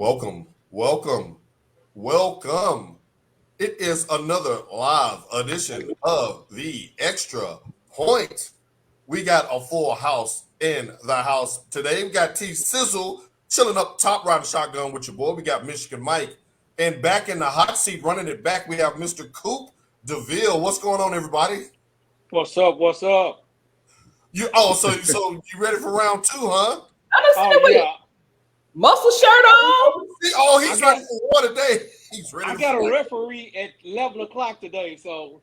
Welcome, welcome, welcome. It is another live edition of the Extra Point. We got a full house in the house today. We got T Sizzle chilling up top riding shotgun with your boy. We got Michigan Mike. And back in the hot seat running it back, we have Mr. Coop DeVille. What's going on, everybody? What's up? What's up? So you ready for round two, huh? Oh yeah. Muscle shirt on. He's ready for one today. He's ready. I got a referee at 11 o'clock today, so.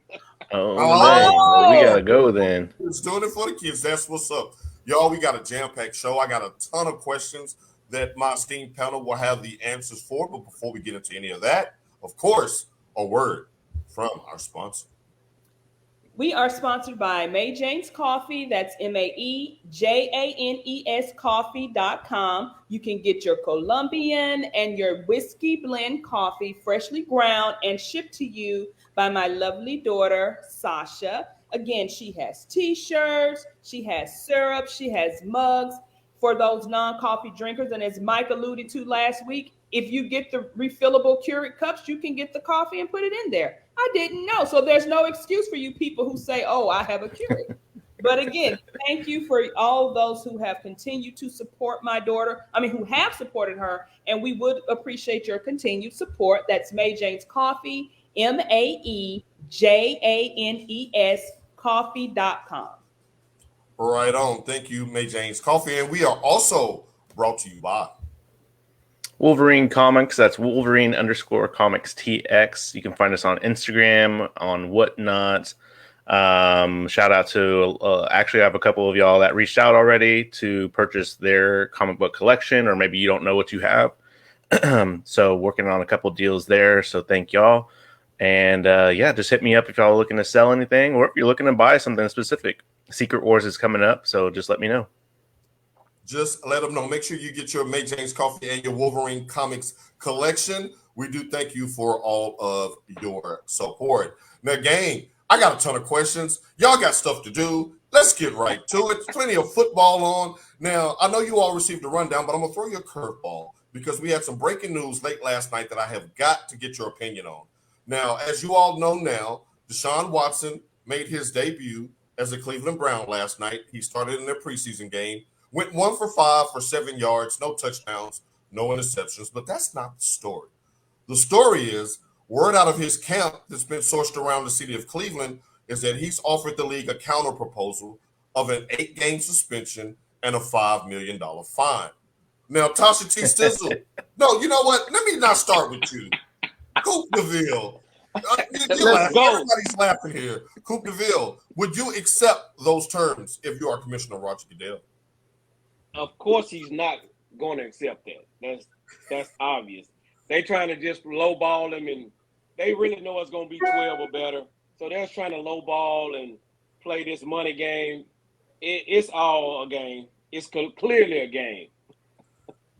Well, we gotta go then. It's doing it for the kids. That's what's up, y'all. We got a jam-packed show. I got a ton of questions that my esteemed panel will have the answers for. But before we get into any of that, of course, a word from our sponsor. We are sponsored by May Jane's Coffee. That's MAEJANES coffee.com. You can get your Colombian and your whiskey blend coffee freshly ground and shipped to you by my lovely daughter, Sasha. Again, she has t-shirts, she has syrup, she has mugs for those non-coffee drinkers. And as Mike alluded to last week, if you get the refillable Keurig cups, you can get the coffee and put it in there. I didn't know. So there's no excuse for you people who say, oh, I have a Keurig. But again, thank you for all those who have continued to support my daughter. Who have supported her. And we would appreciate your continued support. That's May Jane's Coffee, MAEJANES coffee.com. Right on. Thank you, May Jane's Coffee. And we are also brought to you by Wolverine Comics. That's Wolverine_Comics TX. You can find us on Instagram, on whatnot. Shout out to actually I have a couple of y'all that reached out already to purchase their comic book collection, or maybe you don't know what you have. So working on a couple deals there. So thank y'all. And just hit me up if y'all are looking to sell anything, or if you're looking to buy something specific. Secret Wars is coming up, so just let me know. Just let them know. Make sure you get your May Jane's Coffee and your Wolverine Comics collection. We do thank you for all of your support. Now, gang, I got a ton of questions. Y'all got stuff to do. Let's get right to it. Plenty of football on. Now, I know you all received a rundown, but I'm going to throw you a curveball because we had some breaking news late last night that I have got to get your opinion on. Now, as you all know now, Deshaun Watson made his debut as a Cleveland Brown last night. He started in their preseason game. Went 1 for 5 for 7 yards, no touchdowns, no interceptions. But that's not the story. The story is word out of his camp that's been sourced around the city of Cleveland is that he's offered the league a counter proposal of an 8-game suspension and a $5 million fine. Now, Tasha T. Sizzle, no, you know what? Let me not start with you. Coop DeVille. Everybody's laughing here. Coop DeVille, would you accept those terms if you are Commissioner Roger Goodell? Of course, he's not going to accept that. That's obvious. They trying to just lowball him, and they really know it's going to be 12 or better. So they're trying to lowball and play this money game. It's all a game. It's clearly a game.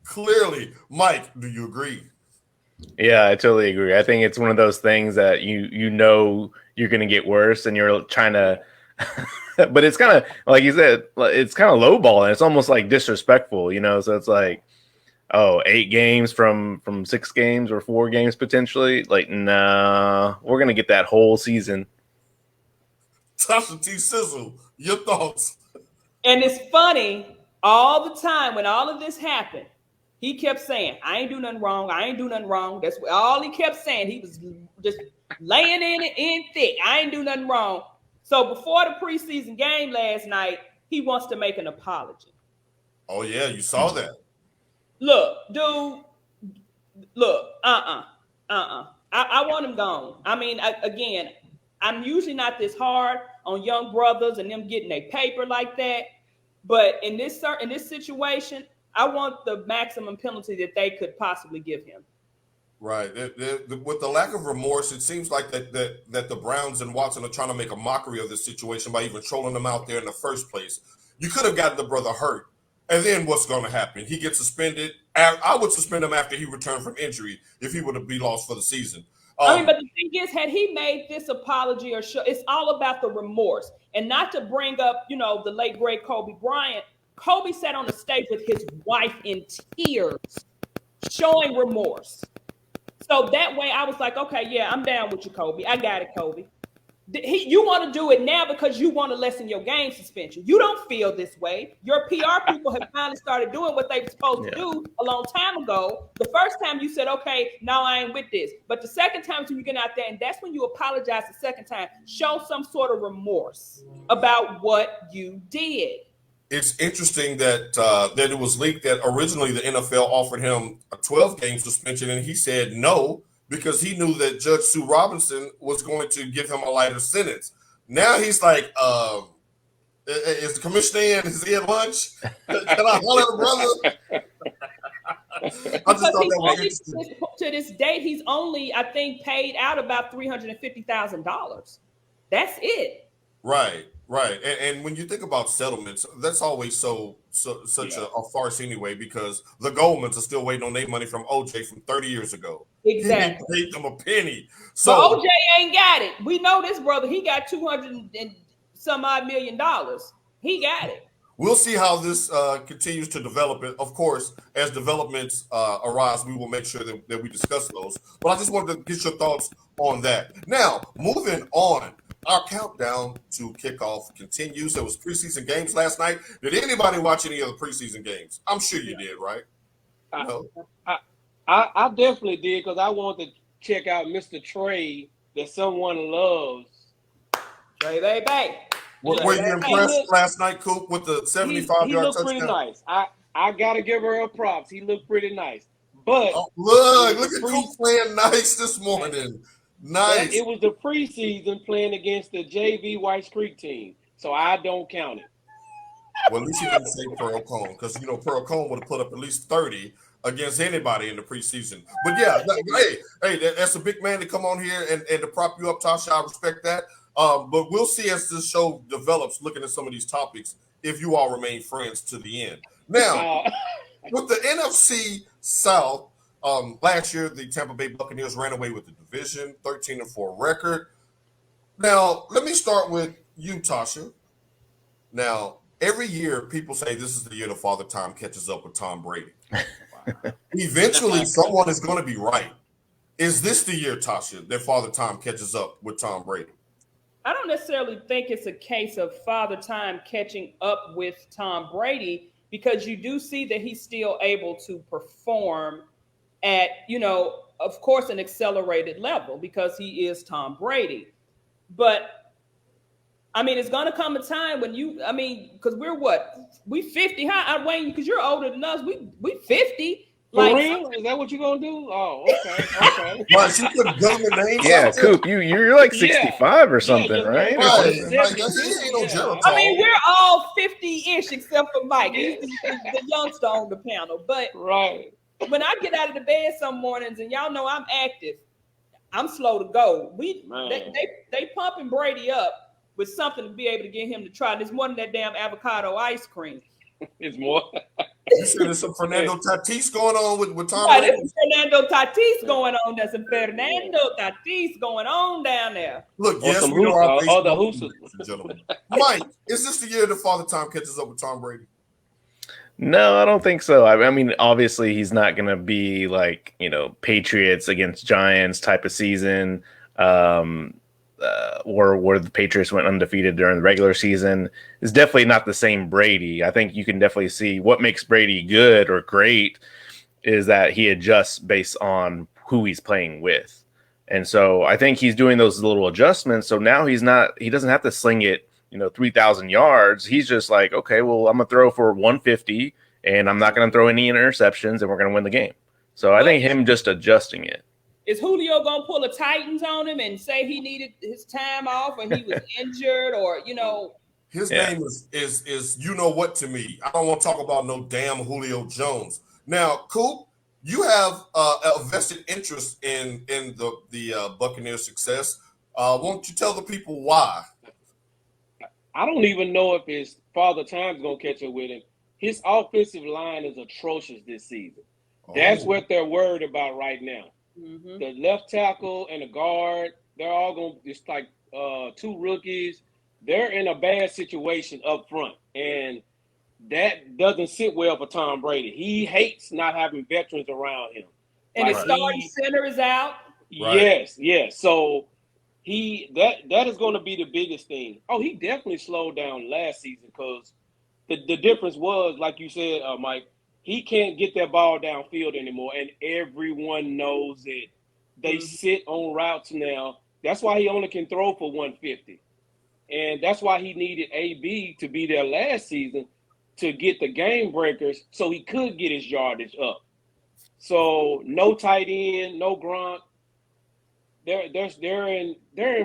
Clearly. Mike, do you agree? Yeah, I totally agree. I think it's one of those things that you know you're going to get worse, and you're trying to but it's kind of like you said, it's kind of lowballing. It's almost like disrespectful, so it's like, 8 games from 6 games or 4 games potentially. Like, nah, we're going to get that whole season. Tasha T. Sizzle, your thoughts? And it's funny, all the time when all of this happened, he kept saying, I ain't do nothing wrong. I ain't do nothing wrong. That's all he kept saying. He was just laying in thick. I ain't do nothing wrong. So before the preseason game last night, he wants to make an apology. Oh, yeah, you saw that. Look, dude, I want him gone. Again, I'm usually not this hard on young brothers and them getting their paper like that. But in this situation, I want the maximum penalty that they could possibly give him. Right. With the lack of remorse, it seems like that the Browns and Watson are trying to make a mockery of this situation by even trolling him out there in the first place. You could have gotten the brother hurt. And then what's going to happen? He gets suspended. I would suspend him after he returned from injury if he would be lost for the season. But the thing is, had he made this apology or show, it's all about the remorse. And not to bring up, the late, great Kobe Bryant. Kobe sat on the stage with his wife in tears showing remorse. So that way I was like, okay, yeah, I'm down with you, Kobe. I got it, Kobe. You want to do it now because you want to lessen your game suspension. You don't feel this way. Your PR people have finally started doing what they were supposed to do a long time ago. The first time you said, okay, now I ain't with this. But the second time when you get out there, and that's when you apologize the second time, show some sort of remorse about what you did. It's interesting that that it was leaked that originally the NFL offered him a 12-game suspension, and he said no because he knew that Judge Sue Robinson was going to give him a lighter sentence. Now he's like, is the commissioner in? Is he at lunch? Can I holler at a brother? I just thought that was interesting. To this date, he's only, I think, paid out about $350,000. That's it. Right. And when you think about settlements, that's always such a farce anyway, because the Goldmans are still waiting on their money from OJ from 30 years ago. Exactly. He paid them a penny. So but OJ ain't got it. We know this brother. He got $200 and some odd million. He got it. We'll see how this continues to develop. Of course, as developments arise, we will make sure that we discuss those. But I just wanted to get your thoughts on that. Now, moving on. Our countdown to kickoff continues. There was preseason games last night. Did anybody watch any of the preseason games? I'm sure you did, right? I definitely did, because I wanted to check out Mr. Trey that someone loves. Trey, baby. Were you impressed last night, Coop, with the 75-yard touchdown? He looked pretty nice. I got to give her a props. He looked pretty nice. But look at Coop playing nice this morning. Nice. It was the preseason playing against the JV White Creek team, so I don't count it. Well, at least you didn't say Pearl Cone, because Pearl Cone would have put up at least 30 against anybody in the preseason. But yeah, hey, that's a big man to come on here and to prop you up, Tasha. I respect that. But we'll see as this show develops, looking at some of these topics, if you all remain friends to the end. Now, with the NFC South. Last year, the Tampa Bay Buccaneers ran away with the division, 13-4 record. Now, let me start with you, Tasha. Now, every year, people say this is the year the Father Time catches up with Tom Brady. Eventually, someone is going to be right. Is this the year, Tasha, that Father Time catches up with Tom Brady? I don't necessarily think it's a case of Father Time catching up with Tom Brady, because you do see that he's still able to perform at, of course, an accelerated level, because he is Tom Brady. But I mean, it's going to come a time when because we 50. How, Wayne, because you're older than us, we 50. For real? Is that what you're going to do? Oh, okay. Well, she put government names. Yeah, Coop, you're like 65 or something, right? I mean, we're all 50-ish except for Mike. He's the youngster on the panel. But right. When I get out of the bed some mornings, and y'all know I'm active, I'm slow to go. They pumping Brady up with something to be able to get him to try. There's more than that damn avocado ice cream. It's more. You said there's some Fernando Tatis going on with Tom Brady. There's some Fernando Tatis going on. There's some Fernando Tatis going on down there. Look, yes, we are the Hoosiers, gentlemen. Mike, is this the year the Father Time catches up with Tom Brady? No, I don't think so. I mean, obviously, he's not going to be like, Patriots against Giants type of season, or where the Patriots went undefeated during the regular season. It's definitely not the same Brady. I think you can definitely see what makes Brady good or great is that he adjusts based on who he's playing with. And so I think he's doing those little adjustments. So now he doesn't have to sling it 3,000 yards. He's just like, okay, well, I'm going to throw for 150 and I'm not going to throw any interceptions and we're going to win the game. So I think him just adjusting it. Is Julio going to pull a Titans on him and say he needed his time off or he was injured or, His name is you know what to me. I don't want to talk about no damn Julio Jones. Now, Coop, you have a vested interest in the Buccaneers' success. Won't you tell the people why? I don't even know if his Father Time's going to catch up with him. His offensive line is atrocious this season. That's what they're worried about right now. Mm-hmm. The left tackle and the guard, they're all going to, it's like two rookies. They're in a bad situation up front. And that doesn't sit well for Tom Brady. He hates not having veterans around him. And his starting center is out. Yes. So that is going to be the biggest thing. Oh, he definitely slowed down last season because the difference was, like you said, Mike, he can't get that ball downfield anymore, and everyone knows it. They sit on routes now. That's why he only can throw for 150. And that's why he needed AB to be there last season to get the game breakers so he could get his yardage up. So no tight end, no Gronk. They're in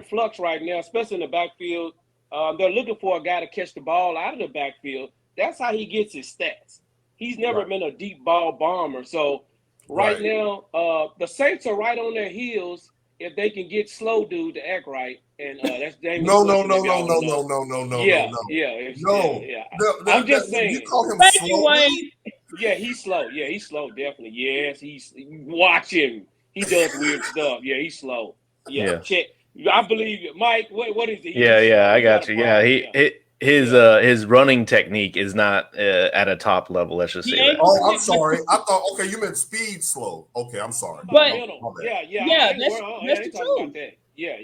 flux right now, especially in the backfield. They're looking for a guy to catch the ball out of the backfield. That's how he gets his stats. He's never been a deep ball bomber. So right now, the Saints are right on their heels if they can get slow dude to act right. And that's James. No. Yeah. I'm just saying. You call him Thank slow? you, Wayne. Yeah, he's slow. Yeah, he's slow, definitely. Yes, watch him. He does weird stuff. Yeah, he's slow. Yeah. Check. I believe you. Mike, what is it? I got you. Yeah, his running technique is not at a top level. Let's just say that. Oh, I'm sorry. I thought you meant speed slow. Okay, I'm sorry. But yeah, that's the truth. That. Yeah.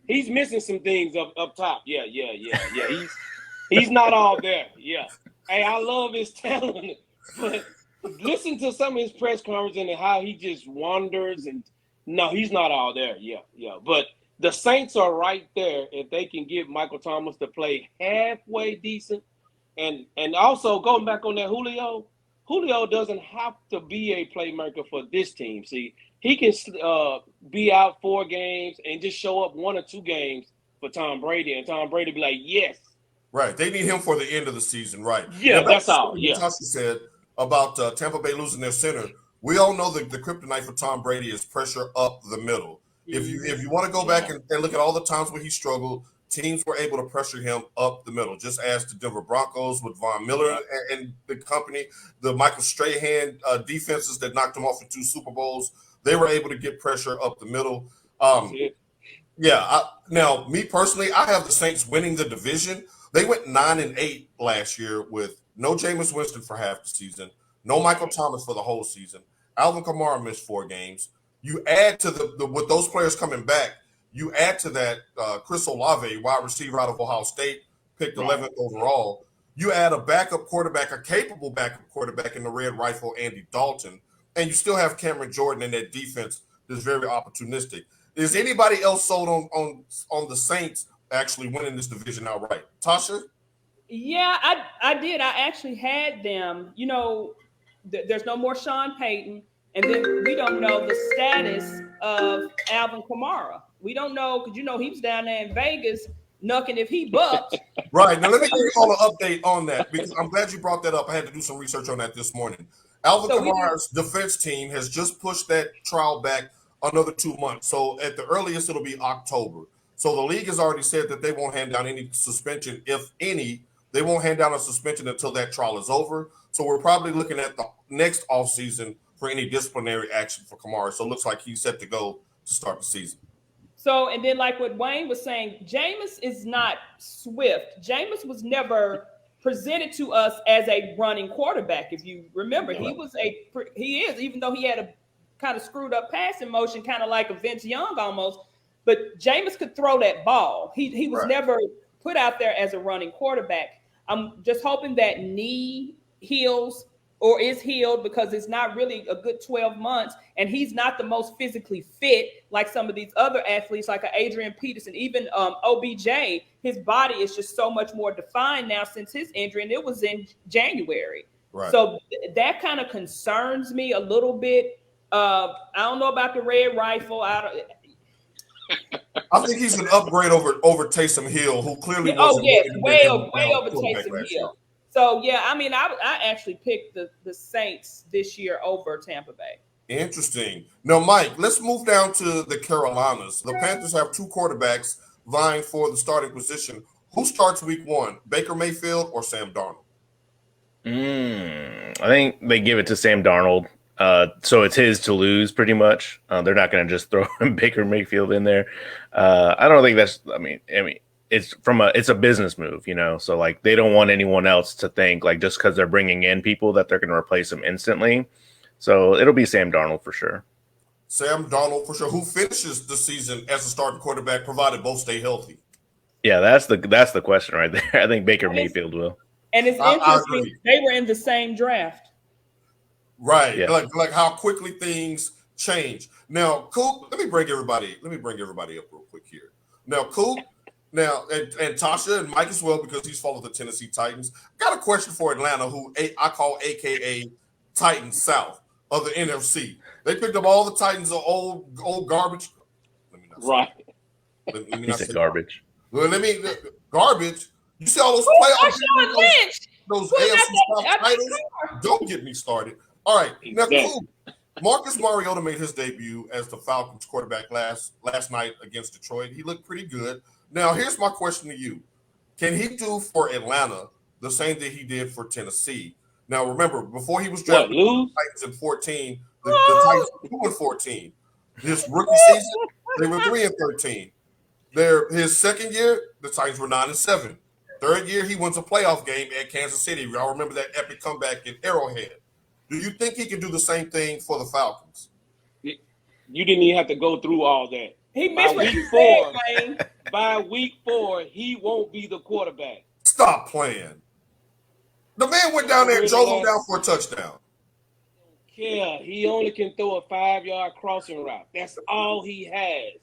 He's missing some things up top. Yeah. He's not all there. Yeah. Hey, I love his talent, but listen to some of his press conferences and how he just wanders and no, he's not all there. Yeah. But the Saints are right there if they can get Michael Thomas to play halfway decent. And also going back on that Julio doesn't have to be a playmaker for this team. See, he can be out 4 games and just show up 1 or 2 games for Tom Brady, and Tom Brady be like, yes. Right. They need him for the end of the season, right? Yeah, that's all. Yeah. Tasha said about Tampa Bay losing their center. We all know that the kryptonite for Tom Brady is pressure up the middle. If you want to go back and look at all the times where he struggled, teams were able to pressure him up the middle. Just ask the Denver Broncos with Von Miller and the company, the Michael Strahan defenses that knocked him off in 2 Super Bowls. They were able to get pressure up the middle. Now, me personally, I have the Saints winning the division. They went 9-8 last year with no Jameis Winston for half the season, no Michael Thomas for the whole season. Alvin Kamara missed 4 games. You add to the with those players coming back, you add to that Chris Olave, wide receiver out of Ohio State, picked 11th overall. You add a backup quarterback, a capable backup quarterback in the Red Rifle, Andy Dalton, and you still have Cameron Jordan in that defense that's very opportunistic. Is anybody else sold on the Saints actually winning this division outright? Tasha? Yeah, I did. I actually had them. You know, there's no more Sean Payton. And then we don't know the status of Alvin Kamara. We don't know because, you know, he was down there in Vegas knucking if he bucked. Right. Now, let me give you all an update on that because I'm glad you brought that up. I had to do some research on that this morning. Alvin Kamara's defense team has just pushed that trial back another 2 months. So at the earliest, it'll be October. So the league has already said that they won't hand down any suspension, if any. They won't hand down a suspension until that trial is over. So we're probably looking at the next offseason for any disciplinary action for Kamara. So it looks like he's set to go to start the season. So, and then like what Wayne was saying, Jameis is not swift. Jameis was never presented to us as a running quarterback. If you remember, he is, even though he had a kind of screwed up passing motion, kind of like a Vince Young almost, but Jameis could throw that ball. He was never put out there as a running quarterback. I'm just hoping that knee heals or is healed because it's not really a good 12 months. And he's not the most physically fit like some of these other athletes, like Adrian Peterson, even OBJ. His body is just so much more defined now since his injury, and it was in January. Right. So that kind of concerns me a little bit. I don't know about the Red Rifle. I think he's an upgrade over Taysom Hill, who clearly wasn't way over Taysom Hill. So, yeah, I mean, I actually picked the Saints this year over Tampa Bay. Interesting. Now, Mike, let's move down to the Carolinas. The Panthers have 2 quarterbacks vying for the starting position. Who starts week 1, Baker Mayfield or Sam Darnold? I think they give it to Sam Darnold. So it's his to lose pretty much. They're not going to just throw Baker Mayfield in there. I don't think that's, I mean, it's a business move, you know. So like they don't want anyone else to think like just because they're bringing in people that they're going to replace him instantly. So it'll be Sam Darnold for sure. Sam Darnold for sure, who finishes the season as a starting quarterback, provided both stay healthy. Yeah, that's the question right there. I think Baker Mayfield will. And it's interesting. They were in the same draft. Right. Yeah. Like how quickly things change. Now, Coop, let me bring everybody up real quick here. Now, Coop, and Tasha and Mike as well, because he's followed the Tennessee Titans. Got a question for Atlanta, who I call AKA Titans South of the NFC. They picked up all the Titans of old garbage. Let me not Right. Let me He not said say garbage. Well, garbage. You see all those playoffs? Those AFC South titles? Don't get me started. All right. Now, cool. Marcus Mariota made his debut as the Falcons quarterback last night against Detroit. He looked pretty good. Now, here's my question to you. Can he do for Atlanta the same that he did for Tennessee? Now, remember, before he was drafted by the Titans in 14, the Titans were 2-14. His rookie season, they were 3-13. His second year, the Titans were 9-7. Third year, he wins a playoff game at Kansas City. Y'all remember that epic comeback in Arrowhead. Do you think he can do the same thing for the Falcons? You didn't even have to go through all that. He missed what you said, Wayne. By week 4, he won't be the quarterback. Stop playing. The man went down there and drove him down for a touchdown. Yeah, he only can throw a 5-yard crossing route. That's all he has.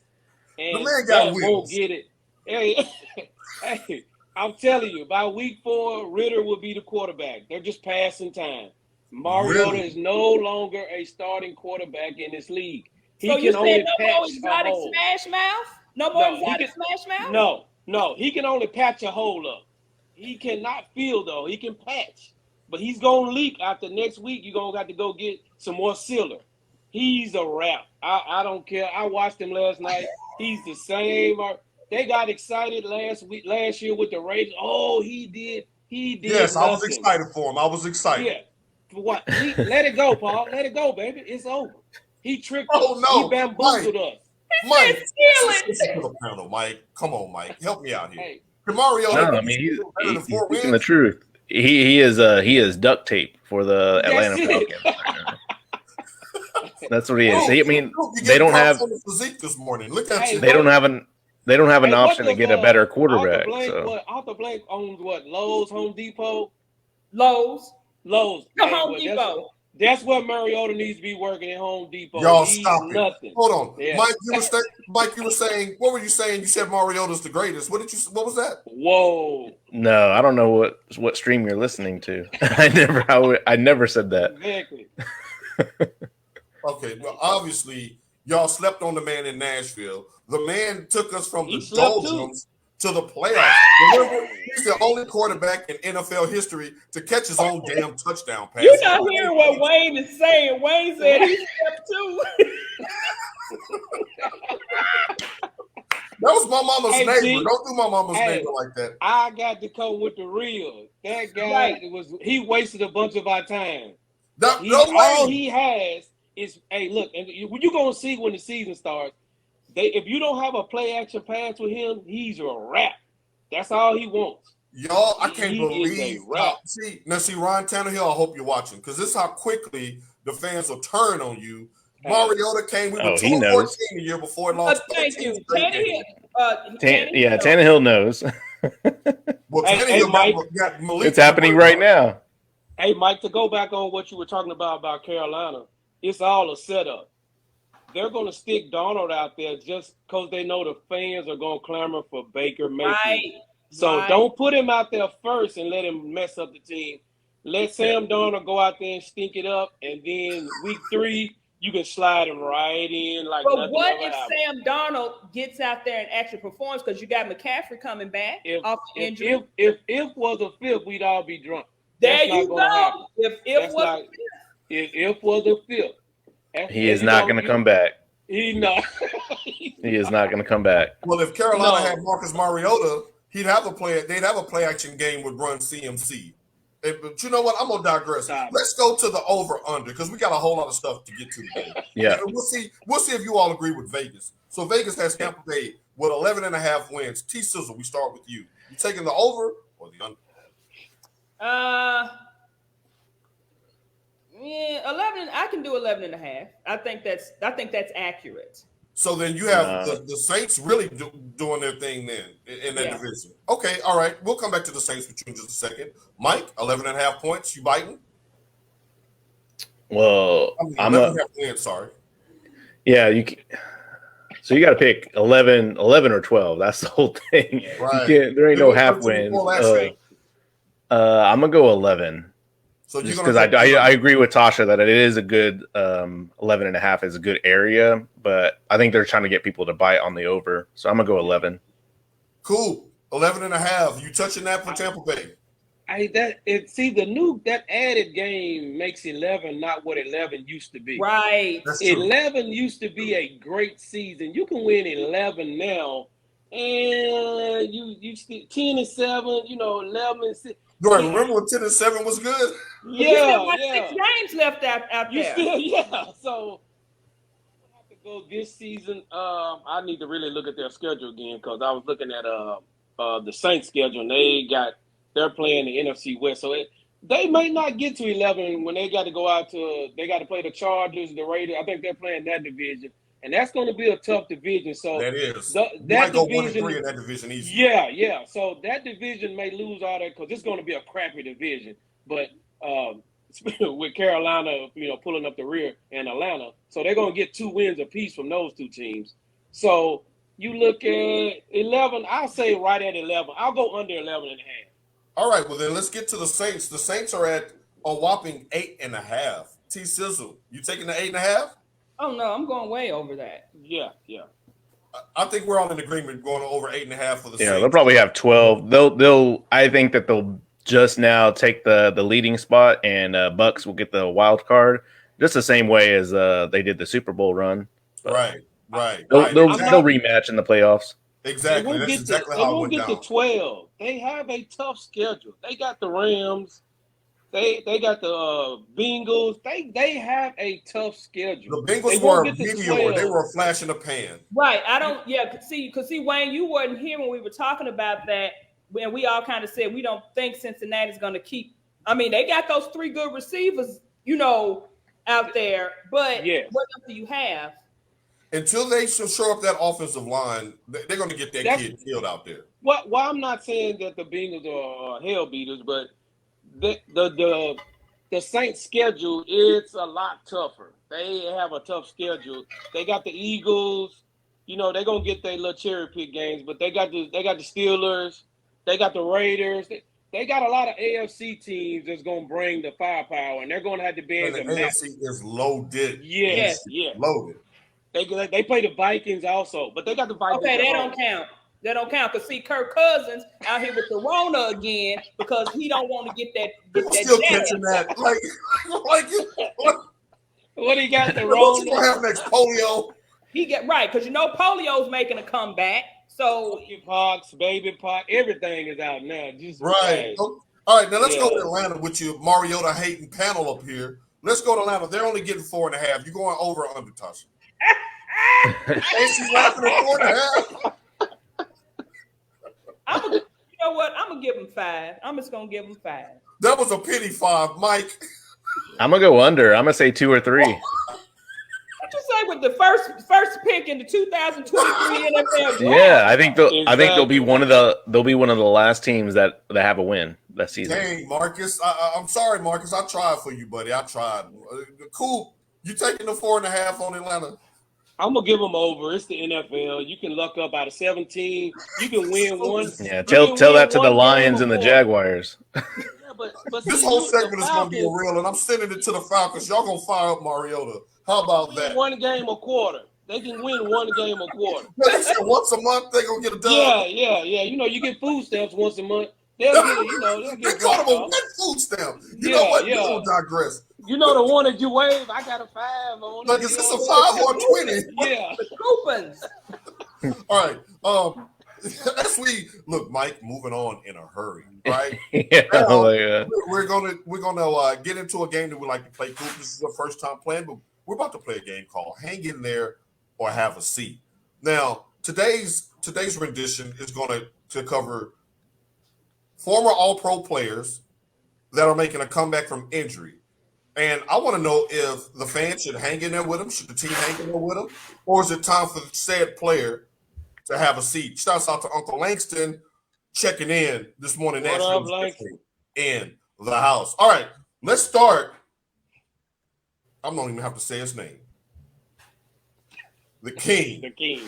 And the man got wheels. Won't get it. Hey, I'm telling you, by week 4, Ritter will be the quarterback. They're just passing time. Mariota is no longer a starting quarterback in this league. He so you can only said no more exotic smash mouth? No more exotic smash mouth? No. He can only patch a hole up. He cannot field, though. He can patch. But he's going to leak after next week. You're going to have to go get some more sealer. He's a wrap. I don't care. I watched him last night. He's the same. They got excited last year with the Raiders. Oh, he did. Yes, nothing. I was excited for him. I was excited. Yeah. For what? Let it go, Paul. Let it go, baby. It's over. He tricked us. No. He bamboozled us. Mike, Mike, come on, Mike. Help me out here. Hey. He's speaking the truth. He is duct tape for the Atlanta Falcons. That's what he is. They don't have this morning. Look at you. They don't have an option to get a better quarterback. Arthur Blank owns what? Lowe's, Home Depot? Lowe's. Home Depot. That's what Mariota needs to be working at Home Depot. Y'all stop it. Nothing. Hold on. Yeah. Mike, you were saying, what were you saying? You said Mariota's the greatest. What was that? Whoa. No, I don't know what stream you're listening to. I never said that. Exactly. Okay, well, obviously, y'all slept on the man in Nashville. The man took us from the doldrums to the playoffs. Remember, he's the only quarterback in NFL history to catch his own damn touchdown pass. You're not hearing what Wayne is saying. Wayne said he slept too. That was my mama's neighbor. Don't do my mama's neighbor like that. I got to come with the real. That guy he wasted a bunch of our time. All he has is look, and you're gonna see when the season starts. If you don't have a play action pass with him, he's a wrap. That's all he wants. Y'all, I can't believe. See, Ryan Tannehill, I hope you're watching, because this is how quickly the fans will turn on you. Mariota came with 2-14 the year before. Thank you. Tannehill knows. Well, Tannehill Mike, got Malik. It's happening right now. Hey, Mike, to go back on what you were talking about Carolina, it's all a setup. They're going to stick Donald out there just because they know the fans are going to clamor for Baker Mayfield. Right. So don't put him out there first and let him mess up the team. Let Sam Darnold go out there and stink it up, and then week 3, you can slide him right in like nothing. But what if Sam Darnold gets out there and actually performs, because you got McCaffrey coming back off the injury? If was a fifth, we'd all be drunk. There you go. If was a fifth. He is not going to come back. He's not. He is not going to come back. Well, if Carolina had Marcus Mariota, they'd have a play action game with Run CMC. But you know what? I'm gonna digress. Let's go to the over/under because we got a whole lot of stuff to get to today. Yeah, and we'll see if you all agree with Vegas. So Vegas has Tampa Bay with 11.5 wins. T Sizzle, we start with you. You taking the over or the under? Yeah, 11. I can do 11.5. I think that's accurate. So then you have the Saints really doing their thing then in that division. Okay, all right. We'll come back to the Saints with you in just a second. Mike, 11.5 points. You biting? Well, I'm 11.5 wins. Sorry. Yeah, so you got to pick 11 or 12. That's the whole thing. Right. There ain't no half wins. I'm gonna go 11. So just because I agree with Tasha that it is a good 11.5 is a good area, but I think they're trying to get people to bite on the over. So I'm gonna go 11. Cool. 11.5. You touching that for Tampa Bay? That added game makes 11 not what 11 used to be. Right. 11 used to be a great season. You can win 11 now, and you 10-7. 11-6. Right, remember when 10-7 was good? Yeah. 6 games left out there. So I have to go this season. I need to really look at their schedule again because I was looking at the Saints schedule and they're playing the NFC West. So they may not get to 11 when they got to go out they got to play the Chargers, the Raiders. I think they're playing that division. And that's going to be a tough division. So that is. That might go division, 1-3 in that division easy. Yeah. So that division may lose all that because it's going to be a crappy division. But with Carolina, pulling up the rear and Atlanta, so they're going to get 2 wins apiece from those 2 teams. So you look at 11. I'll say right at 11. I'll go under 11.5. All right. Well, then let's get to the Saints. The Saints are at a whopping 8.5. T Sizzle, you taking the 8.5? Oh no, I'm going way over that. Yeah. I think we're all in agreement going over 8.5 for the Saints. Yeah, they'll probably have 12. They'll. I think that they'll just now take the leading spot, and Bucks will get the wild card, just the same way as they did the Super Bowl run. But right. They'll rematch in the playoffs. Exactly. That's exactly how it went down. They won't get to 12. They have a tough schedule. They got the Rams. They got the Bengals. They have a tough schedule. The Bengals were a meteor. They were a flash in the pan. Right. Because Wayne, you weren't here when we were talking about that. When we all kind of said we don't think Cincinnati's going to keep. I mean, they got those 3 good receivers, out there. But what else do you have? Until they show up that offensive line, they're going to get that kid killed out there. Well, I'm not saying that the Bengals are hell beaters, but the Saints schedule is a lot tougher. They have a tough schedule. They got the Eagles. They're gonna get their little cherry pick games, but they got the Steelers. They got the Raiders. They got a lot of AFC teams that's gonna bring the firepower, and they're gonna have to be able to match. AFC is loaded. Yes. Loaded. They play the Vikings also, but they got the Vikings. Okay, that don't count. That don't count because Kirk Cousins out here with the Rona again because he don't want to get that. Still catching that, what he got the Rona? What's Rona? gonna have next? Polio. He get right because polio's making a comeback. So monkeypox, baby pox, everything is out now. Just right. All right, now let's go to Atlanta with your Mariota hating panel up here. Let's go to Atlanta. They're only getting 4.5. You going over or under, Tasha? And she's laughing at 4.5. you know what? I'm gonna give him 5. I'm just gonna give him 5. That was a pity 5, Mike. I'm gonna go under. I'm gonna say 2 or 3. What'd you say with the first pick in the 2023 NFL draft? Yeah, I think they'll be one of the last teams that have a win that season. Dang, Marcus. I'm sorry, Marcus. I tried for you, buddy. I tried. Cool. You taking the 4.5 on Atlanta? I'm gonna give them over. It's the NFL. You can luck up out of 17. You can win one. Yeah, tell that to the Lions and the Jaguars. Yeah, but this whole segment is gonna be real, and I'm sending it to the Falcons. Y'all gonna fire up Mariota. How about that? One game a quarter. They can win one game a quarter. Once a month, they gonna get a dub. Yeah. You get food stamps once a month. They'll get they call them a wet food stamp. You know what? You don't digress. You know the one that you wave? I got a 5 on it. Is this a 5 or 20? Yeah. Coupons. All right. as we look, Mike, moving on in a hurry, right? Yeah, Now, like, we're gonna get into a game that we like to play. Coop, this is our first time playing, but we're about to play a game called "Hang in There or Have a Seat." Now, today's rendition is going to cover former All-Pro players that are making a comeback from injury. And I want to know if the fans should hang in there with them, should the team hang in there with them, or is it time for the said player to have a seat? Shouts out to Uncle Langston checking in this morning. What up, Langston? In the house. All right, let's start. I don't even have to say his name. The King. The King.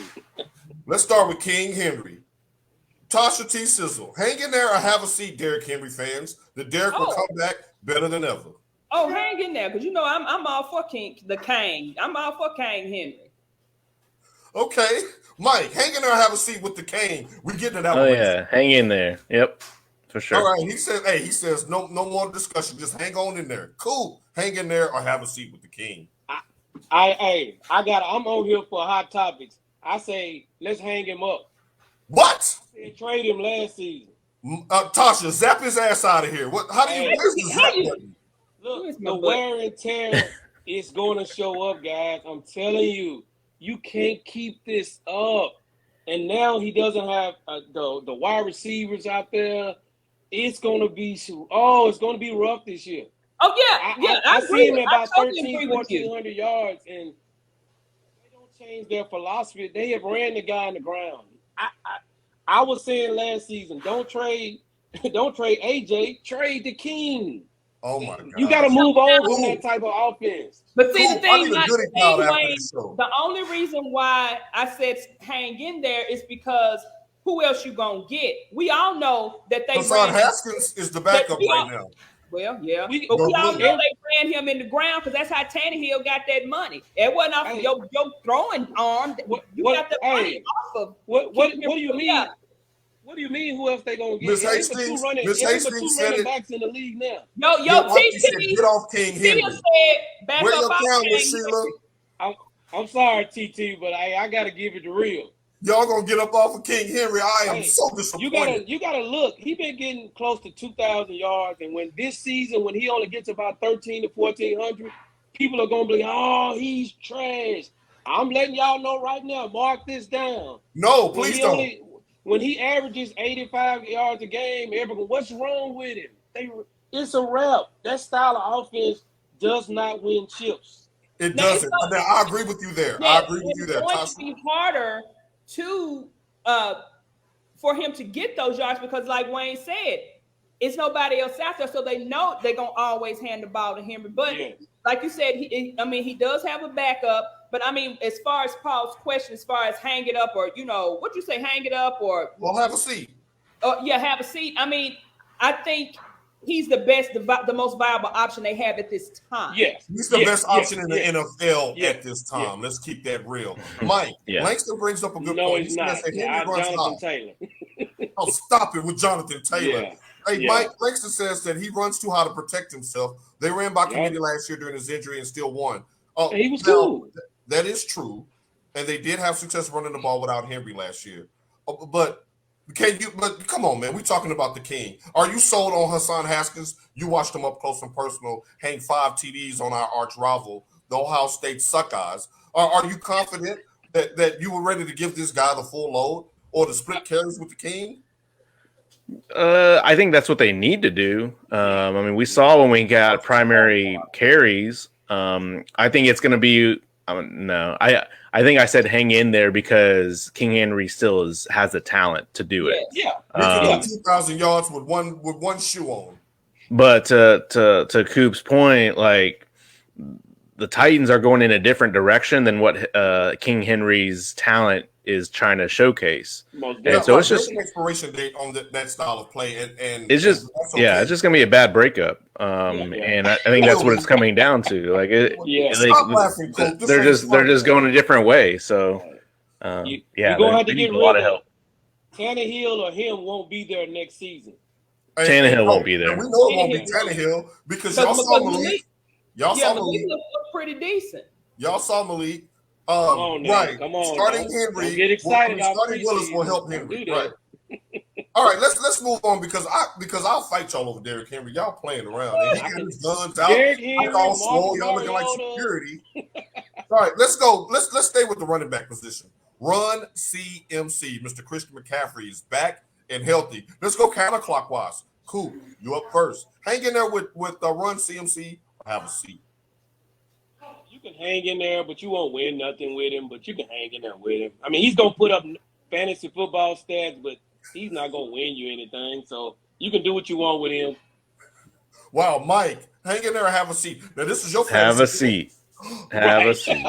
Let's start with King Henry. Tasha T. Sizzle. Hang in there or have a seat, Derrick Henry fans. The Derrick will come back better than ever. Oh, hang in there, because I'm all for the King. I'm all for King Henry. Okay. Mike, hang in there or have a seat with the King. We're getting it out. oh yeah, hang in there. Yep, for sure. All right. He says no more discussion. Just hang on in there. Cool. Hang in there or have a seat with the King. I'm on here for hot topics. I say let's hang him up. What? Trade him last season. Tasha, zap his ass out of here. What? How do you? Where's the zap button? Look, the wear and tear is going to show up, guys. I'm telling you, you can't keep this up. And now he doesn't have the wide receivers out there. It's going to be rough this year. Oh yeah, I see him at about totally 1,400 yards, and they don't change their philosophy. They have ran the guy in the ground. I was saying last season, don't trade AJ, trade the King. Oh my God! You got to move on from that type of offense. But see, the thing, the only reason why I said hang in there is because who else you gonna get? We all know that they Hassan Haskins is the backup right now. Well, yeah, but we all know they ran him in the ground because that's how Tannehill got that money. It wasn't off of your throwing arm. You got the money off of. What do you mean? What do you mean? Who else they gonna get? Miss Hastings said it. Backs in the league now. Yo, TT, get off King Henry. Where your camera, Sheila? I'm sorry, TT, but I got to give it the real. Y'all gonna get up off of King Henry? I am so disappointed. You gotta look. He been getting close to 2,000 yards, and when this season, when he only gets about 1,300 to 1,400, people are gonna be, oh, he's trash. I'm letting y'all know right now. Mark this down. No, please don't. When he averages 85 yards a game, everyone, what's wrong with him? It's a wrap. That style of offense does not win chips. It doesn't. I agree with you there. I agree with you there. It's going to be harder for him to get those yards because, like Wayne said, it's nobody else out there, so they know they're going to always hand the ball to Henry. But like you said, he does have a backup. But, as far as Paul's question, as far as hang it up or, what'd you say, hang it up or? Well, have a seat. Have a seat. I think he's the best, the most viable option they have at this time. Yes. He's the best option in the NFL at this time. Let's keep that real. Mike, Langston brings up a good point. No, he's not. Jonathan Taylor. Oh, stop it with Jonathan Taylor. Yeah. Hey, Mike, Langston says that he runs too hard to protect himself. They ran by committee last year during his injury and still won. He was cool. That is true, and they did have success running the ball without Henry last year. But come on, man, we're talking about the King. Are you sold on Hassan Haskins? You watched him up close and personal, hang 5 TDs on our arch rival, the Ohio State Suckeyes. Are you confident that you were ready to give this guy the full load or to split carries with the King? I think that's what they need to do. We saw when we got primary carries. I think it's going to be. No, I think I said hang in there because King Henry still has the talent to do it. Yeah, 2,000 yards with one shoe on. But to Coop's point, like the Titans are going in a different direction than what King Henry's talent is trying to showcase. And so it's just an expiration date on that style of play, and it's just it's just gonna be a bad breakup. And I think that's what it's coming down to. Like they're just going a different way. So you're gonna have to get a lot of help. Tannehill or him won't be there next season. Tannehill won't be there. We know it won't be Tannehill because y'all saw Malik. Y'all saw Malik looked pretty decent. Y'all saw Malik. Come on now. Right. Come on. Starting Don't Henry. get excited. Starting Willis will help Don't Henry. do Right. that. All right, let's move on because I'll fight y'all over Derrick Henry. Y'all playing around. And he got his guns out. Derrick Henry, I'm all swole. Y'all looking like Mariota. security. All right, let's go. Let's stay with the running back position. Run CMC. Mr. Christian McCaffrey is back and healthy. Let's go counterclockwise. Cool. You up first. Hang in there with Run CMC or have a seat. You can hang in there, but you won't win nothing with him. But you can hang in there with him. I mean, he's gonna put up fantasy football stats, but he's not gonna win you anything. So you can do what you want with him. Wow, Mike, hang in there and have a seat. Now this is your Have a seat. Have a seat.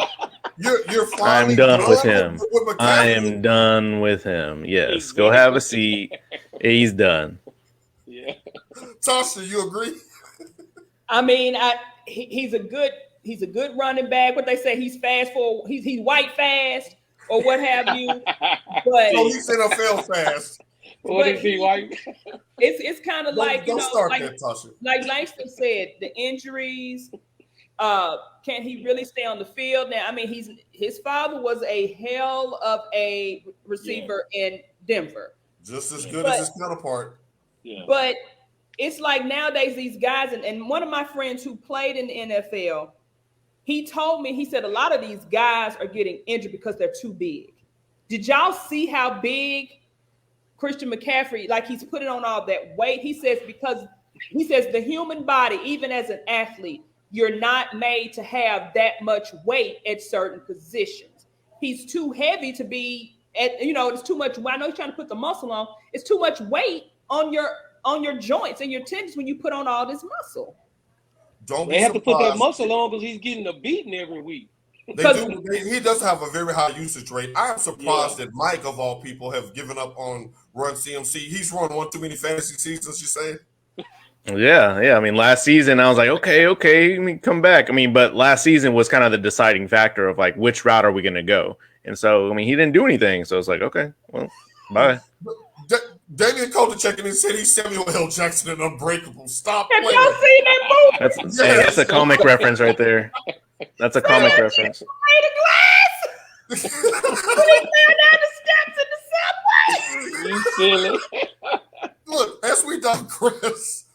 You're I'm finally done with him. with I McCaffrey. am done with him. Yes, go have a seat. He's done. Yeah. Tasha, you agree? I mean, he's a good running back. What they say, he's white fast or what have you. But Oh, he's NFL fast. What is he like? it's kind of like, Don't start that, Tasha. like Langston said, the injuries. Can he really stay on the field? Now, I mean, his father was a hell of a receiver in Denver. Just as good as his counterpart. Yeah. But it's like nowadays these guys, and one of my friends who played in the NFL, he told me, he said a lot of these guys are getting injured because they're too big. Did y'all see how big Christian McCaffrey, like he's putting on all that weight? He says the human body, even as an athlete, you're not made to have that much weight at certain positions. He's too heavy to be at, it's too much. I know he's trying to put the muscle on. It's too much weight on your joints and your tendons when you put on all this muscle. They have to put that muscle on because he's getting a beating every week. He does have a very high usage rate. I am surprised that Mike, of all people, have given up on Run CMC. He's run one too many fantasy seasons, you say? Yeah. I mean, last season I was like, okay, let me come back. I mean, but last season was kind of the deciding factor of like which route are we going to go. And so, I mean, he didn't do anything. So it's like, okay, well, bye. Damian Colter checking in said he's Samuel L. Jackson and Unbreakable. Stop Have playing. y'all seen that movie? That's a comic reference right there. That's a comic reference. When he fell down the steps in the subway. You silly. Look, as we digress,